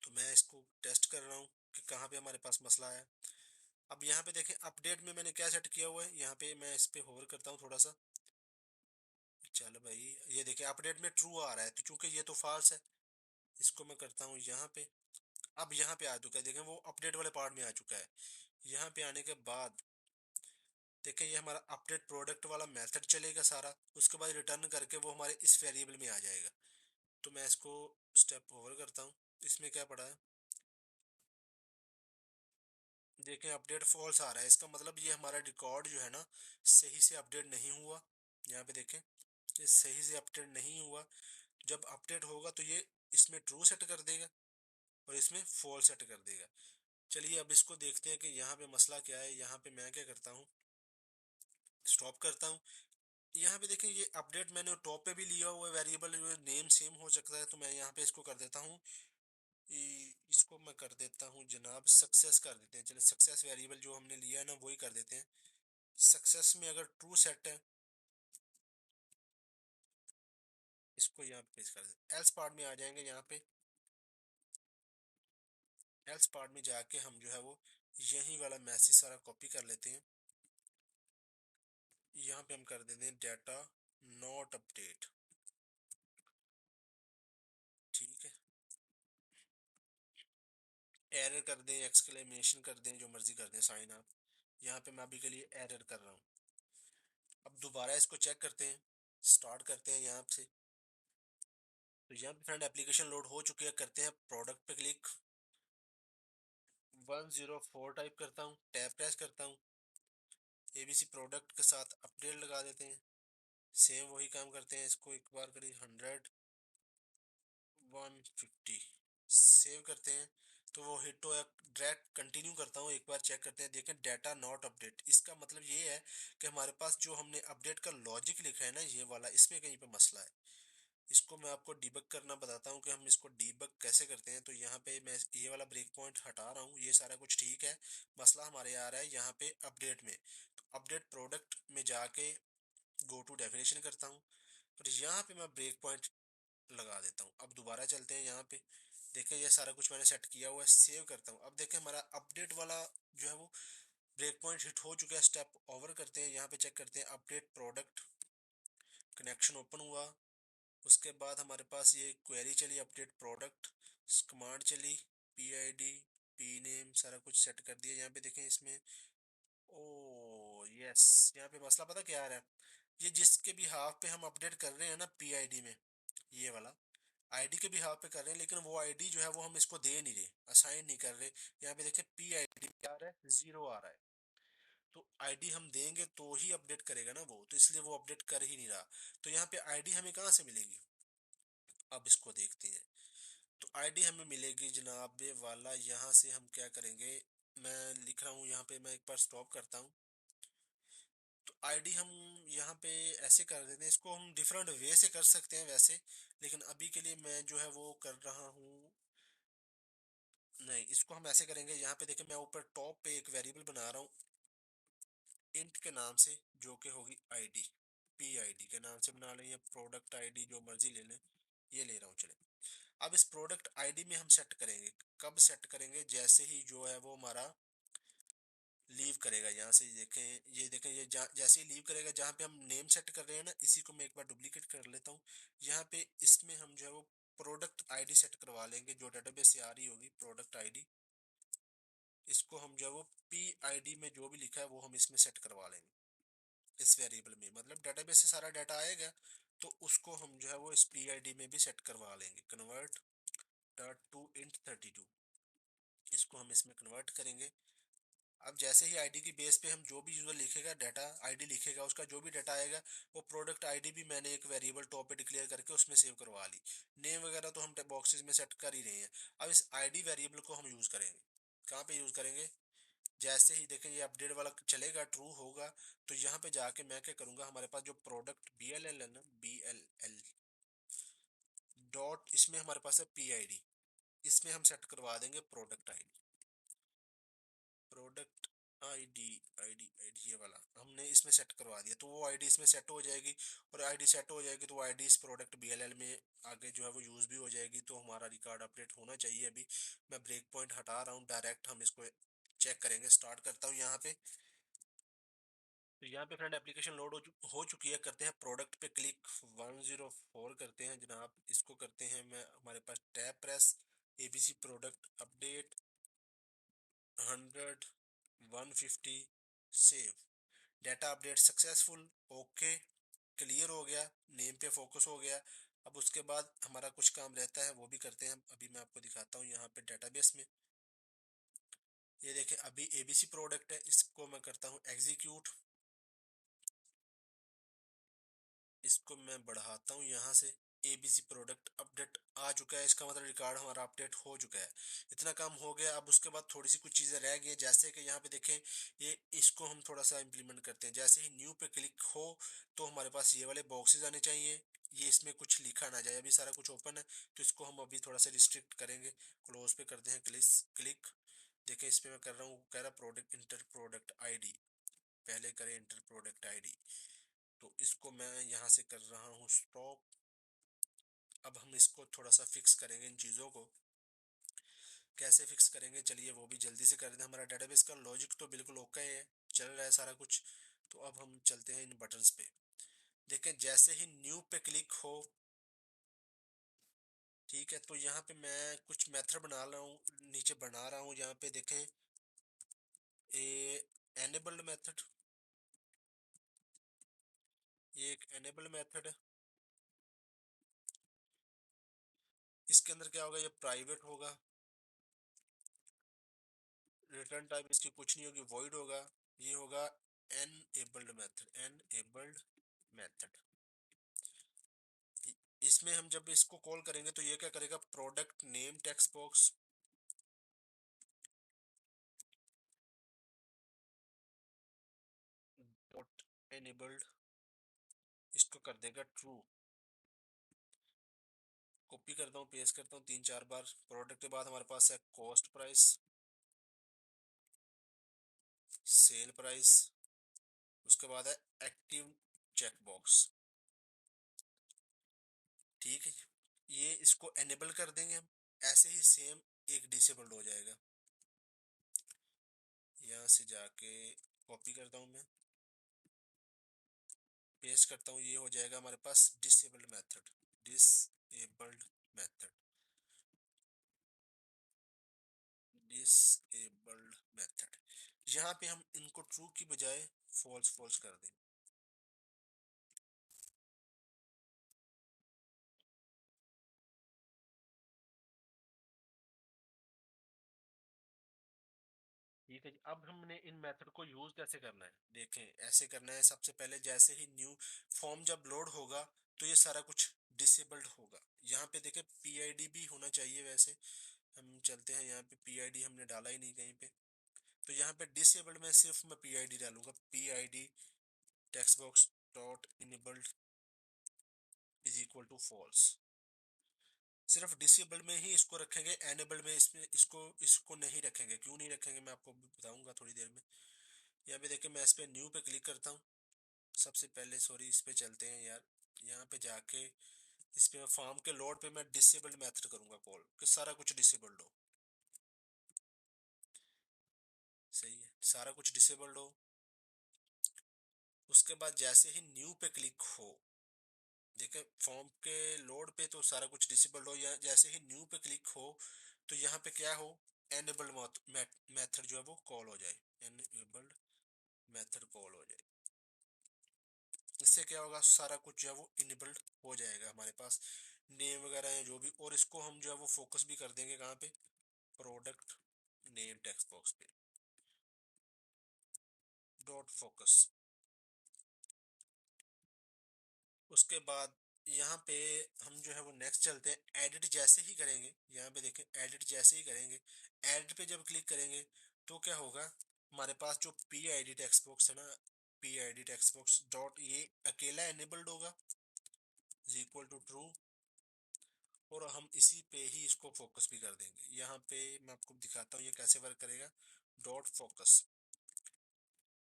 तो मैं इसको टेस्ट कर रहा हूँ कि कहाँ पे हमारे पास मसला है। अब यहाँ पे देखें अपडेट में मैंने क्या सेट किया हुआ है, यहाँ पे मैं इस पे होवर करता हूँ थोड़ा सा। चलो भाई, ये देखिए अपडेट में ट्रू आ रहा है, तो चूंकि ये तो फॉल्स है, इसको मैं करता हूँ यहाँ पे। अब यहाँ पे आ चुका है, देखें वो अपडेट वाले पार्ट में आ चुका है। यहाँ पे आने के बाद देखें ये हमारा अपडेट प्रोडक्ट वाला मेथड चलेगा सारा, उसके बाद रिटर्न करके वो हमारे इस वेरिएबल में आ जाएगा। तो मैं इसको स्टेप ओवर करता हूँ। इसमें क्या पड़ा है, देखें अपडेट फॉल्स आ रहा है, इसका मतलब ये हमारा रिकॉर्ड जो है ना सही से अपडेट नहीं हुआ। यहाँ पे देखें ये सही से अपडेट नहीं हुआ। जब अपडेट होगा तो ये इसमें ट्रू सेट कर देगा और इसमें फॉल्स सेट कर देगा। चलिए अब इसको देखते हैं कि यहाँ पे मसला क्या है। यहाँ पे मैं क्या करता हूँ, स्टॉप करता हूँ। यहाँ पे देखिए ये अपडेट मैंने टॉप पे भी लिया हुआ है वेरिएबल, नेम सेम हो सकता है, तो मैं यहाँ पे इसको कर देता हूँ, इसको मैं कर देता हूँ जनाब सक्सेस कर देते हैं। चलिए सक्सेस वेरिएबल जो हमने लिया है ना वही कर देते हैं। सक्सेस में अगर ट्रू सेट है, इसको यहाँ पे पेस्ट कर देते हैं। एल्स पार्ट में आ जाएंगे, यहाँ पे एल्स पार्ट में जाके हम जो है वो यही वाला मैसेज सारा कॉपी कर लेते हैं। यहाँ पे हम कर देते हैं डाटा नॉट अपडेट, ठीक है। एरर कर दें, एक्सक्लेमेशन कर दें, जो मर्जी कर दें, साइन आप। यहाँ पे मैं अभी के लिए एरर कर रहा हूँ। अब दोबारा इसको चेक करते हैं, स्टार्ट करते हैं यहाँ से। तो यहाँ पे फ्रेंड एप्लीकेशन लोड हो चुकी है। करते हैं प्रोडक्ट पे क्लिक, 104 टाइप करता हूँ, टैब प्रेस करता हूँ, ABC प्रोडक्ट के साथ अपडेट लगा देते हैं। सेम वही काम करते हैं, इसको एक बार करिए 100 150 सेव करते हैं। तो वो हिट हो, ड्रैग कंटिन्यू करता हूँ, एक बार चेक करते हैं। देखें डाटा नॉट अपडेट, इसका मतलब ये है कि हमारे पास जो हमने अपडेट का लॉजिक लिखा है ना ये वाला, इसमें कहीं पे मसला है। इसको मैं आपको डीबग करना बताता हूँ कि हम इसको डीबग कैसे करते हैं। तो यहाँ पे मैं ये वाला ब्रेक पॉइंट हटा रहा हूँ, ये सारा कुछ ठीक है। मसला हमारे आ रहा है यहाँ पे अपडेट में। तो अपडेट प्रोडक्ट में जाके गो टू डेफिनेशन करता हूँ और यहाँ पे मैं ब्रेक पॉइंट लगा देता हूँ। अब दोबारा चलते हैं, यहाँ पे देखें ये सारा कुछ मैंने सेट किया हुआ है। सेव करता हूँ। अब देखें हमारा अपडेट वाला जो है वो ब्रेक पॉइंट हिट हो चुका है। स्टेप ओवर करते हैं, यहाँ पे चेक करते हैं अपडेट प्रोडक्ट, कनेक्शन ओपन हुआ। उसके बाद हमारे पास ये क्वेरी चली अपडेट प्रोडक्ट, कमांड चली PID पी नेम सारा कुछ सेट कर दिया। यहाँ पे देखें इसमें, ओ यस, यहाँ पे मसला पता क्या आ रहा है, ये जिसके भी हाफ पे हम अपडेट कर रहे हैं ना PID में, ये वाला आईडी के भी हाफ पे कर रहे हैं, लेकिन वो आईडी जो है वो हम इसको दे नहीं रहे, असाइन नहीं कर रहे। यहाँ पे देखें PID क्या आ रहा है, 0 आ रहा है। तो आईडी हम देंगे तो ही अपडेट करेगा ना वो, तो इसलिए वो अपडेट कर ही नहीं रहा। तो यहाँ पे आईडी हमें कहाँ से मिलेगी, अब इसको देखते हैं। तो आईडी हमें मिलेगी जनाब वाला, यहाँ से हम क्या करेंगे, मैं लिख रहा हूँ यहाँ पे, मैं एक बार स्टॉप करता हूँ। तो आईडी हम यहाँ पे ऐसे कर देते हैं, इसको हम डिफरेंट वे से कर सकते हैं वैसे, लेकिन अभी के लिए मैं जो है वो कर रहा हूँ, नहीं इसको हम ऐसे करेंगे। यहाँ पे देखें मैं ऊपर टॉप पे एक वेरिएबल बना रहा हूँ इंट के नाम से, जो कि होगी आईडी, PID के नाम से बना लें या प्रोडक्ट आईडी जो मर्जी ले लें, ये ले रहा हूँ चले। अब इस प्रोडक्ट आईडी में हम सेट करेंगे, कब सेट करेंगे, जैसे ही जो है वो हमारा लीव करेगा। यहाँ से देखें, ये देखें ये जैसे ही लीव करेगा, जहाँ पे हम नेम सेट कर रहे हैं ना, इसी को मैं एक बार डुप्लीकेट कर लेता हूँ। यहाँ पे इसमें हम जो है वो प्रोडक्ट आईडी सेट करवा लेंगे, जो डेटाबेस से आ रही होगी प्रोडक्ट आईडी। इसको हम जो है वो PID में जो भी लिखा है वो हम इसमें सेट करवा लेंगे। इस वेरिएबल में, मतलब डेटाबेस से सारा डाटा आएगा तो उसको हम जो है वो इस PID में भी सेट करवा लेंगे। कन्वर्ट डॉट टू इंट 32, इसको हम इसमें कन्वर्ट करेंगे। अब जैसे ही आईडी की बेस पे हम जो भी यूजर लिखेगा डाटा आईडी लिखेगा, उसका जो भी डाटा आएगा वो प्रोडक्ट आईडी भी मैंने एक वेरिएबल टॉप पे डिक्लेयर करके उसमें सेव करवा ली। नेम वगैरह तो हम बॉक्सेस में सेट कर ही रहे हैं। अब इस आईडी वेरिएबल को हम यूज करेंगे, कहाँ पे यूज करेंगे? जैसे ही देखें ये अपडेट वाला चलेगा, ट्रू होगा, तो यहाँ पे जाके मैं क्या करूंगा, हमारे पास जो प्रोडक्ट BLL है ना, BLL डॉट, इसमें हमारे पास है PID, इसमें हम सेट करवा देंगे product ID. Product ID ID ID ये वाला हमने इसमें सेट करवा दिया, तो वो आईडी इसमें सेट हो जाएगी। और आईडी सेट हो जाएगी तो आईडी इस प्रोडक्ट BLL में आगे जो है वो यूज भी हो जाएगी। तो हमारा रिकॉर्ड अपडेट होना चाहिए। अभी मैं ब्रेक पॉइंट हटा रहा हूँ, डायरेक्ट हम इसको चेक करेंगे। स्टार्ट करता हूँ यहाँ पे, तो यहाँ पे फ्रेंड एप्लीकेशन लोड हो चुकी है। करते हैं प्रोडक्ट पे क्लिक, 104 करते हैं जनाब, इसको करते हैं। मैं हमारे पास tab press, ABC product update 100 150 save, data update successful, okay, clear हो गया, नेम पे फोकस हो गया। अब उसके बाद हमारा कुछ काम रहता है, वो भी करते हैं। अभी मैं आपको दिखाता हूँ यहाँ पे डेटाबेस में। ये देखें अभी ABC प्रोडक्ट है, इसको मैं करता हूँ एग्जीक्यूट, इसको मैं बढ़ाता हूँ यहाँ से। ABC प्रोडक्ट अपडेट आ चुका है, इसका मतलब रिकॉर्ड हमारा अपडेट हो चुका है। इतना काम हो गया। अब उसके बाद थोड़ी सी कुछ चीज़ें रह गई हैं, जैसे कि यहाँ पे देखें, ये इसको हम थोड़ा सा इम्प्लीमेंट करते हैं। जैसे ही न्यू पे क्लिक हो तो हमारे पास ये वाले बॉक्सेस आने चाहिए, ये इसमें कुछ लिखा ना जाए। अभी सारा कुछ ओपन है तो इसको हम अभी थोड़ा सा रिस्ट्रिक्ट करेंगे। क्लोज पे करते हैं क्लिक। देखें इस पे मैं कर रहा हूँ, कह रहा प्रोडक्ट इंटर प्रोडक्ट आईडी, पहले करें इंटर प्रोडक्ट आईडी। तो इसको मैं यहाँ से कर रहा हूँ स्टॉप। अब हम इसको थोड़ा सा फिक्स करेंगे इन चीज़ों को। कैसे फिक्स करेंगे चलिए वो भी जल्दी से कर दें। हमारा डेटाबेस का लॉजिक तो बिल्कुल ओके है, चल रहा है सारा कुछ। तो अब हम चलते हैं इन बटन्स पे। देखें जैसे ही न्यू पे क्लिक हो, ठीक है, तो यहाँ पे मैं कुछ मेथड बना रहा हूँ, नीचे बना रहा हूँ। यहाँ पे देखें ए एनेबल्ड मेथड, ये एक एनेबल्ड मेथड है। इसके अंदर क्या होगा, ये प्राइवेट होगा। रिटर्न टाइप इसकी कुछ नहीं होगी, वॉइड होगा। ये होगा एनेबल्ड मेथड, एनेबल्ड मेथड। इसमें हम जब इसको कॉल करेंगे तो ये क्या करेगा, product name text box dot enabled, इसको कर देगा ट्रू। कॉपी करता हूँ, पेस्ट करता हूँ 3-4 बार। प्रोडक्ट के बाद हमारे पास है कॉस्ट प्राइस, सेल प्राइस, उसके बाद है एक्टिव चेक बॉक्स। ठीक है, ये इसको एनेबल कर देंगे हम। ऐसे ही सेम एक डिसेबल्ड हो जाएगा। यहाँ से जाके कॉपी करता हूँ मैं, पेस्ट करता हूँ, ये हो जाएगा हमारे पास disabled method, disabled method, disabled method. यहाँ पे हम इनको ट्रू की बजाय फॉल्स फॉल्स कर दें। ठीक है जी, अब हमने इन मेथड को यूज कैसे करना है, देखें ऐसे करना है। सबसे पहले जैसे ही न्यू फॉर्म जब लोड होगा तो ये सारा कुछ डिसेबल्ड होगा। यहाँ पे देखें PID भी होना चाहिए। वैसे हम चलते हैं, यहाँ पे PID हमने डाला ही नहीं कहीं पे। तो यहाँ पे डिसेबल्ड में सिर्फ मैं PID डालूंगा, PID text box dot enabled is equal to false. सिर्फ डिसेबल में ही इसको रखेंगे, एनेबल्ड में इसमें इसको इसको नहीं रखेंगे। क्यों नहीं रखेंगे मैं आपको बताऊंगा थोड़ी देर में। यहाँ पे देखिए मैं इस पे न्यू पे क्लिक करता हूँ। सबसे पहले सॉरी इस पे चलते हैं यार, यहाँ पे जाके इस पे फॉर्म के लोड पे मैं डिसेबल्ड मेथड करूंगा कॉल, कि सारा कुछ डिसेबल्ड हो। सही है, सारा कुछ डिसेबल्ड हो। उसके बाद जैसे ही न्यू पे क्लिक हो, देखे फॉर्म के लोड पे तो सारा कुछ डिसेबल्ड हो, या जैसे ही न्यू पे क्लिक हो तो यहाँ पे क्या हो, एनेबल्ड मेथड जो है वो कॉल हो जाए, एनेबल्ड मेथड कॉल हो जाए। इससे क्या होगा, सारा कुछ जो है वो इनेबल्ड हो जाएगा हमारे पास, नेम वगैरह है जो भी। और इसको हम जो है वो फोकस भी कर देंगे कहाँ पे, प्रोडक्ट नेम टेक्स्ट बॉक्स पे, डॉट फोकस। उसके बाद यहाँ पे हम जो है वो नेक्स्ट चलते हैं, एडिट जैसे ही करेंगे, यहाँ पे देखें एडिट जैसे ही करेंगे, एडिट पे जब क्लिक करेंगे तो क्या होगा, हमारे पास जो P I D text box है ना, P I D text box dot, ये अकेला एनेबल्ड होगा, इज इक्वल टू ट्रू। और हम इसी पे ही इसको फोकस भी कर देंगे। यहाँ पे मैं आपको दिखाता हूँ ये कैसे वर्क करेगा, डॉट फोकस।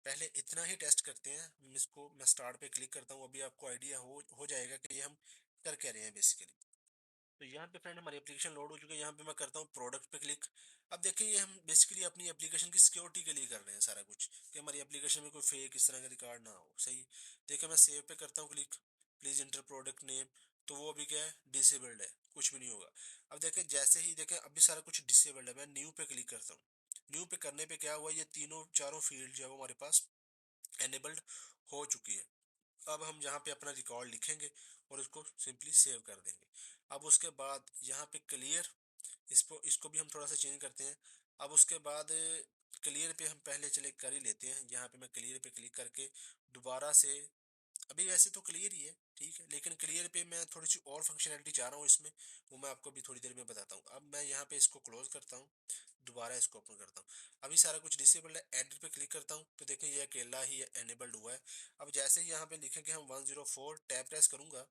पहले इतना ही टेस्ट करते हैं हम इसको, मैं स्टार्ट पे क्लिक करता हूँ, अभी आपको आइडिया हो जाएगा कि ये हम कर क्या रहे हैं बेसिकली। तो यहाँ पे फ्रेंड हमारी एप्लीकेशन लोड हो चुकी है, यहाँ पे मैं करता हूँ प्रोडक्ट पे क्लिक। अब देखिए ये हम बेसिकली अपनी एप्लीकेशन की सिक्योरिटी के लिए कर रहे हैं सारा कुछ, कि हमारी एप्लीकेशन में कोई फेक इस तरह का रिकॉर्ड ना हो। सही, देखिए मैं सेव पे करता हूँ click, please inter product name, तो वो अभी क्या है, डिसेबल्ड है, कुछ भी नहीं होगा। अब देखें जैसे ही देखें अभी सारा कुछ डिसेबल्ड है, मैं न्यू पे क्लिक करता हूँ, न्यू पे करने पे क्या हुआ, ये तीनों चारों फील्ड जो है वो हमारे पास एनेबल्ड हो चुकी है। अब हम यहाँ पे अपना रिकॉर्ड लिखेंगे और इसको सिंपली सेव कर देंगे। अब उसके बाद यहाँ पे क्लियर, इसको भी हम थोड़ा सा चेंज करते हैं। अब उसके बाद क्लियर पे हम पहले चले कर ही लेते हैं, यहाँ पे मैं क्लियर पे क्लिक करके दोबारा से, अभी वैसे तो क्लियर ही है ठीक है, लेकिन क्लियर पे मैं थोड़ी सी और फंक्शनैलिटी चाह रहा हूँ इसमें, वो मैं आपको भी थोड़ी देर में बताता हूँ। अब मैं यहाँ पे इसको क्लोज करता हूँ, दोबारा इसको ओपन करता हूँ, अभी सारा कुछ डिसेबल्ड है, एडिट पे क्लिक करता हूँ तो देखें ये अकेला ही एनेबल्ड हुआ है। अब जैसे ही यहाँ पे लिखेंगे हम 104, टैब प्रेस करूंगा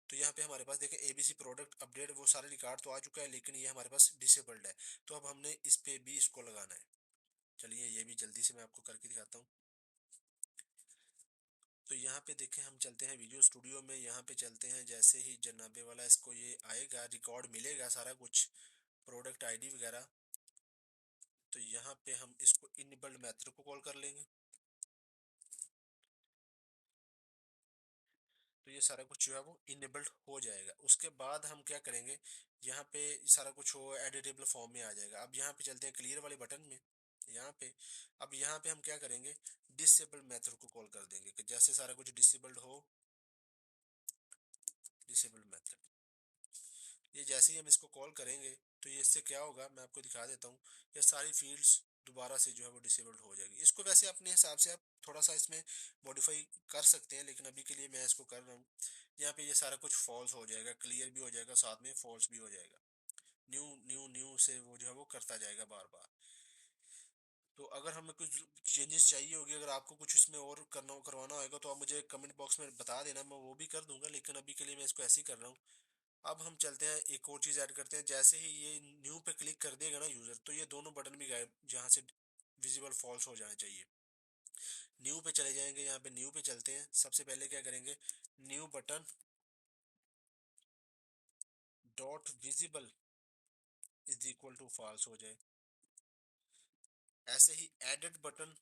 तो यहाँ पे हमारे पास देखें एबीसी प्रोडक्ट अपडेट, वो सारे रिकॉर्ड तो आ चुका है लेकिन ये हमारे पास डिसेबल्ड है। तो अब हमने इस पे भी इसको लगाना है। चलिए ये भी जल्दी से मैं आपको करके दिखाता हूँ। तो यहाँ पे देखें हम चलते हैं वीडियो स्टूडियो में, यहाँ पे चलते हैं, जैसे ही जनाबे वाला इसको ये आएगा रिकॉर्ड मिलेगा सारा कुछ, प्रोडक्ट आईडी वगैरह, तो यहाँ पे हम इसको इनेबल्ड मेथड को कॉल कर लेंगे। तो ये सारा कुछ जो है वो इनेबल्ड हो जाएगा। उसके बाद हम क्या करेंगे, यहाँ पे सारा कुछ हो एडिटेबल फॉर्म में आ जाएगा। अब यहाँ पे चलते हैं क्लियर वाले बटन में, यहाँ पे, अब यहाँ पे हम क्या करेंगे, डिसेबल मेथड को कॉल कर देंगे, कि जैसे सारा कुछ डिसेबल्ड हो, डिसेबल मेथड। ये जैसे ही हम इसको कॉल करेंगे तो ये इससे क्या होगा, मैं आपको दिखा देता हूँ, ये सारी फील्ड्स दोबारा से जो है वो डिसेबल्ड हो जाएगी। इसको वैसे अपने हिसाब से आप थोड़ा सा इसमें मॉडिफाई कर सकते हैं, लेकिन अभी के लिए मैं इसको कर रहा हूँ। यहाँ पे ये सारा कुछ फॉल्स हो जाएगा, क्लियर भी हो जाएगा, साथ में फॉल्स भी हो जाएगा, न्यू न्यू न्यू से वो जो है वो करता जाएगा बार बार। तो अगर हमें कुछ चेंजेस चाहिए होगी, अगर आपको कुछ इसमें और करना करवाना होगा तो आप मुझे कमेंट बॉक्स में बता देना, मैं वो भी कर दूंगा, लेकिन अभी के लिए मैं इसको ऐसे ही कर रहा हूँ। अब हम चलते हैं एक और चीज़ ऐड करते हैं, जैसे ही ये न्यू पे क्लिक कर देगा ना यूज़र, तो ये दोनों बटन भी गायब, जहाँ से विजिबल फॉल्स हो जाना चाहिए। न्यू पे चले जाएंगे, यहाँ पे न्यू पे चलते हैं, सबसे पहले क्या करेंगे, new button dot visible is equal to false हो जाए। ऐसे ही edit button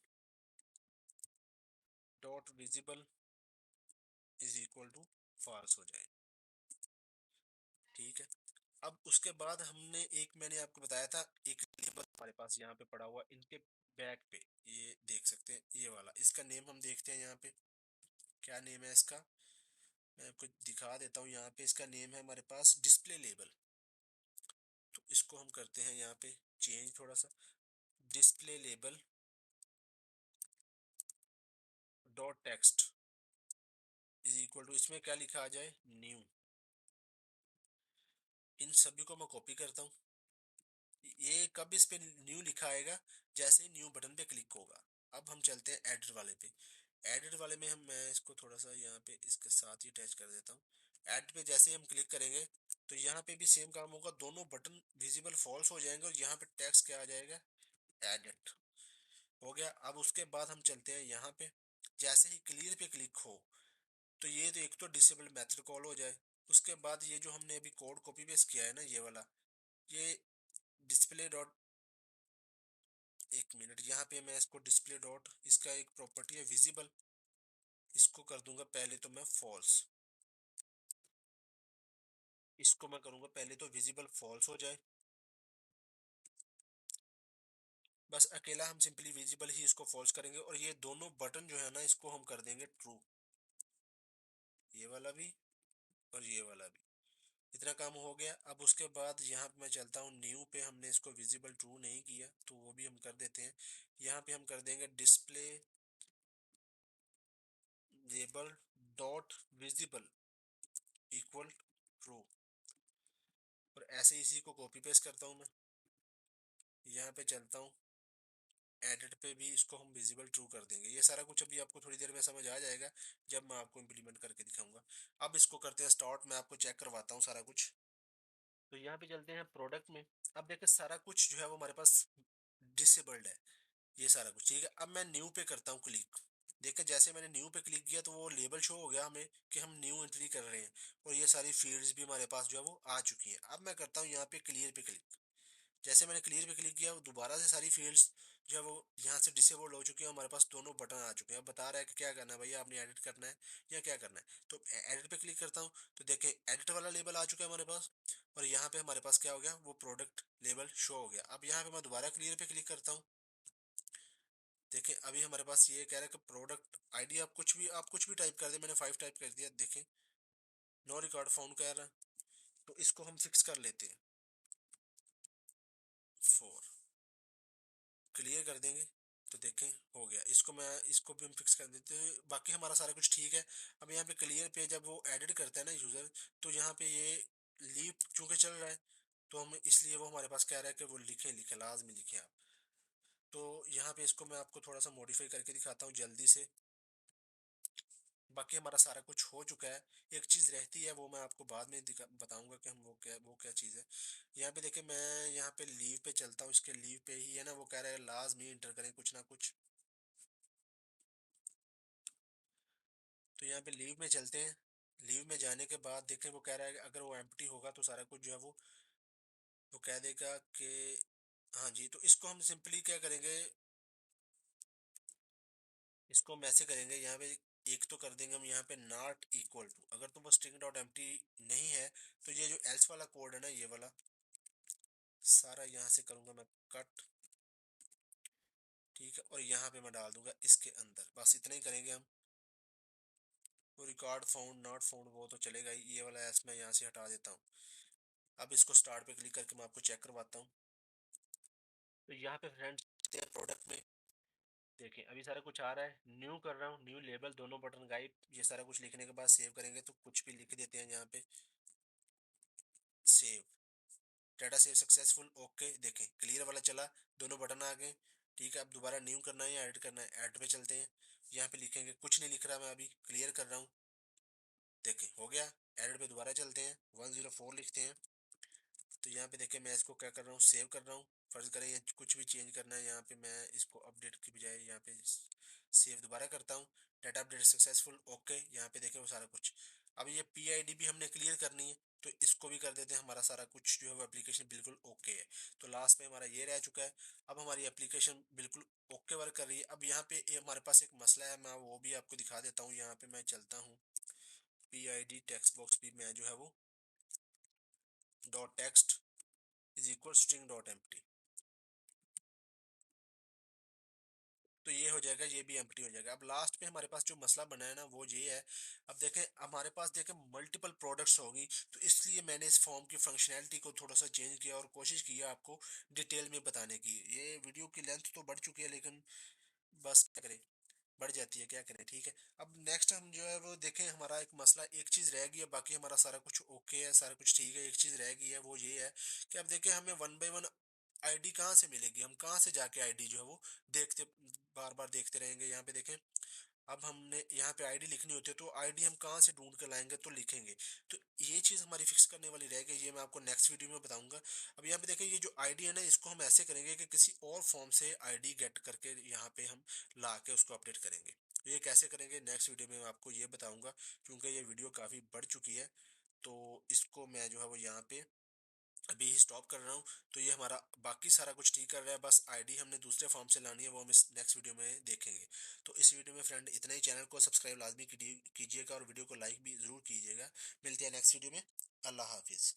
dot visible is equal to false हो जाए। ठीक है। अब उसके बाद हमने एक, मैंने आपको बताया था एक लेबल हमारे पास यहाँ पे पड़ा हुआ इनके बैक पे, ये देख सकते हैं ये वाला, इसका नेम हम देखते हैं यहाँ पे, क्या नेम है इसका, मैं आपको दिखा देता हूँ। यहाँ पे इसका नेम है हमारे पास डिस्प्ले लेबल, तो इसको हम करते हैं यहाँ पे चेंज थोड़ा सा, display label dot text is equal to, इसमें क्या लिखा आ जाए, न्यू। इन सभी को मैं कॉपी करता हूँ, ये कब इस पे न्यू लिखा आएगा, जैसे ही न्यू बटन पे क्लिक होगा। अब हम चलते हैं एडिट वाले पे, एडिट वाले में हम, मैं इसको थोड़ा सा यहाँ पे इसके साथ ही अटैच कर देता हूँ। एड पे जैसे ही हम क्लिक करेंगे तो यहाँ पे भी सेम काम होगा, दोनों बटन विजिबल फॉल्स हो जाएंगे और यहाँ पे टेक्स्ट क्या आ जाएगा, एडिट हो गया। अब उसके बाद हम चलते हैं यहाँ पे, जैसे ही क्लियर पे क्लिक हो तो ये तो एक तो डिसेबल मेथड कॉल हो जाए, उसके बाद ये जो हमने अभी कोड कॉपी पेस्ट किया है ना ये वाला, ये डिस्प्ले डॉट, एक मिनट, यहाँ पे मैं इसको डिस्प्ले डॉट, इसका एक प्रॉपर्टी है विजिबल, इसको कर दूंगा पहले तो मैं फॉल्स, इसको मैं करूंगा पहले तो विजिबल फॉल्स हो जाए, बस अकेला हम सिंपली विजिबल ही इसको फॉल्स करेंगे, और ये दोनों बटन जो है ना इसको हम कर देंगे ट्रू। वाला भी और ये वाला भी। इतना काम हो गया। अब उसके बाद यहाँ पे मैं चलता हूँ न्यू पे, हमने इसको विजिबल ट्रू नहीं किया तो वो भी हम कर देते हैं। यहाँ पे हम कर देंगे display label dot visible equal true, और ऐसे इसी को कॉपी पेस्ट करता हूँ मैं। यहाँ पे चलता हूँ एडिट पे भी, इसको हम विजिबल ट्रू कर देंगे। ये सारा कुछ अभी आपको थोड़ी देर में समझ आ जाएगा जब मैं आपको इम्प्लीमेंट करके दिखाऊंगा। अब इसको करते हैं स्टार्ट, मैं आपको चेक करवाता हूँ सारा कुछ। तो यहाँ पे चलते हैं प्रोडक्ट में। अब देखिए सारा कुछ जो है वो हमारे पास डिसेबल्ड है, ये सारा कुछ ठीक है। अब मैं न्यू पे करता हूँ क्लिक। देखिए जैसे मैंने न्यू पे क्लिक किया तो वो लेबल शो हो गया हमें कि हम न्यू एंट्री कर रहे हैं, और ये सारी फील्ड्स भी हमारे पास जो है वो आ चुकी हैं। अब मैं करता हूँ यहाँ पे क्लियर पे क्लिक। जैसे मैंने क्लियर पे क्लिक किया दोबारा से सारी फील्ड्स जो है वो यहाँ से डिसेबल्ड हो चुकी है, हमारे पास दोनों बटन आ चुके हैं। अब बता रहा है कि क्या करना है भैया, आपने एडिट करना है या क्या करना है। तो एडिट पे क्लिक करता हूँ तो देखें एडिट वाला लेबल आ चुका है हमारे पास, और यहाँ पे हमारे पास क्या हो गया, वो प्रोडक्ट लेबल शो हो गया। अब यहाँ पे मैं दोबारा क्लियर पे क्लिक करता हूँ। देखें अभी हमारे पास ये कह रहा है कि प्रोडक्ट आईडी आप कुछ भी टाइप कर दें, मैंने 5 टाइप कर दिया। देखें नो रिकॉर्ड फाउंड कह रहा है, तो इसको हम फिक्स कर लेते हैं 4, क्लियर कर देंगे। तो देखें हो गया। इसको भी हम फिक्स कर देते हैं, बाकी हमारा सारा कुछ ठीक है। अब यहाँ पे क्लियर पे जब वो एडिट करता है ना यूज़र, तो यहाँ पे ये लीव चूंकि चल रहा है, तो हम इसलिए वो हमारे पास कह रहा है कि वो लिखें लिखें लाजमी लिखें आप। तो यहाँ पे इसको मैं आपको थोड़ा सा मॉडिफाई करके दिखाता हूँ जल्दी से। बाकी हमारा सारा कुछ हो चुका है। एक चीज़ रहती है वो मैं आपको बाद में बताऊंगा कि हम वो क्या चीज़ है। यहाँ पे देखिए मैं यहाँ पे लीव पे चलता हूँ, इसके लीव पे ही है ना, वो कह रहा है लाजमी इंटर करें कुछ ना कुछ। तो यहाँ पे लीव में चलते हैं। लीव में जाने के बाद देखें वो कह रहा है कि अगर वो एम्प्टी होगा तो सारा कुछ जो है वो कह देगा कि हाँ जी। तो इसको हम सिंपली क्या करेंगे, इसको हम ऐसे करेंगे यहाँ पे एक तो कर देंगे हम यहाँ पे नॉट इक्वल टू, अगर तो वो स्ट्रिंग डॉट एम्प्टी नहीं है तो ये जो एल्स वाला कोड है ना ये वाला सारा यहाँ से करूँगा मैं कट, ठीक है। और यहाँ पे मैं डाल दूंगा इसके अंदर, बस इतना ही करेंगे हम। वो रिकॉर्ड फाउंड नॉट फाउंड वो तो चलेगा ही, ये वाला एस मैं यहाँ से हटा देता हूँ। अब इसको स्टार्ट पे क्लिक करके मैं आपको चेक करवाता हूँ। तो यहाँ पे फ्रेंड्स प्रोडक्ट में देखिए अभी सारा कुछ आ रहा है, न्यू कर रहा हूँ, न्यू लेबल दोनों बटन गायब। ये सारा कुछ लिखने के बाद सेव करेंगे तो कुछ भी लिख देते हैं यहाँ पे save, data save successful okay. देखें क्लियर वाला चला, दोनों बटन आ गए, ठीक है। अब दोबारा न्यू करना है या ऐड करना है, ऐड पे चलते हैं। यहाँ पे लिखेंगे कुछ नहीं लिख रहा, मैं अभी क्लियर कर रहा हूँ। देखें हो गया। एडिट पे दोबारा चलते हैं 104 लिखते हैं। तो यहाँ पे देखें मैं इसको क्या कर रहा हूँ, सेव कर रहा हूँ। फर्ज करें ये कुछ भी चेंज करना है, यहाँ पे मैं इसको अपडेट की बजाय यहाँ पे सेव दोबारा करता हूँ। Data update successful okay. यहाँ पे देखें वो सारा कुछ। अब ये पीआईडी भी हमने क्लियर करनी है, तो इसको भी कर देते हैं। हमारा सारा कुछ जो है वो एप्लीकेशन बिल्कुल ओके है। तो लास्ट में हमारा ये रह चुका है। अब हमारी एप्लीकेशन बिल्कुल ओके वर्क कर रही है। अब यहाँ पे हमारे पास एक मसला है, मैं वो भी आपको दिखा देता हूँ। यहाँ पे मैं चलता हूँ पीआईडी टेक्स्ट बॉक्स भी मैं जो है वो dot text is equal string dot empty, तो ये हो जाएगा, ये भी एम्प्टी हो जाएगा। अब लास्ट में हमारे पास जो मसला बना है ना वो ये है। अब देखें हमारे पास देखें मल्टीपल प्रोडक्ट्स होगी, तो इसलिए मैंने इस फॉर्म की फंक्शनैलिटी को थोड़ा सा चेंज किया और कोशिश की है आपको डिटेल में बताने की। ये वीडियो की लेंथ तो बढ़ चुकी है लेकिन बस क्या करें, बढ़ जाती है, क्या करें, ठीक है। अब नेक्स्ट हम जो है वो देखें, हमारा एक मसला एक चीज़ रह गई है, बाकी हमारा सारा कुछ ओके है, सारा कुछ ठीक है। एक चीज़ रह गई है वो ये है कि अब देखें हमें वन बाय वन आईडी कहाँ से मिलेगी, हम कहाँ से जाके आईडी जो है वो देखते बार बार देखते रहेंगे। यहाँ पे देखें अब हमने यहाँ पे आईडी लिखनी होती है, तो आईडी हम कहाँ से ढूंढ कर लाएंगे, तो लिखेंगे। तो ये चीज़ हमारी फिक्स करने वाली रह गई, ये मैं आपको नेक्स्ट वीडियो में बताऊंगा। अब यहाँ पे देखिए ये जो आईडी है ना, इसको हम ऐसे करेंगे कि किसी और फॉर्म से आईडी गेट करके यहाँ पे हम ला के उसको अपडेट करेंगे। तो ये कैसे करेंगे नेक्स्ट वीडियो में मैं आपको ये बताऊंगा, क्योंकि ये वीडियो काफ़ी बढ़ चुकी है। तो इसको मैं जो है वो यहाँ पे अभी ही स्टॉप कर रहा हूँ। तो ये हमारा बाकी सारा कुछ ठीक कर रहा है, बस आईडी हमने दूसरे फॉर्म से लानी है, वो हम इस नेक्स्ट वीडियो में देखेंगे। तो इस वीडियो में फ्रेंड इतना ही। चैनल को सब्सक्राइब लाजमी कीजिएगा और वीडियो को लाइक भी ज़रूर कीजिएगा। मिलते हैं नेक्स्ट वीडियो में। अल्लाह हाफिज़।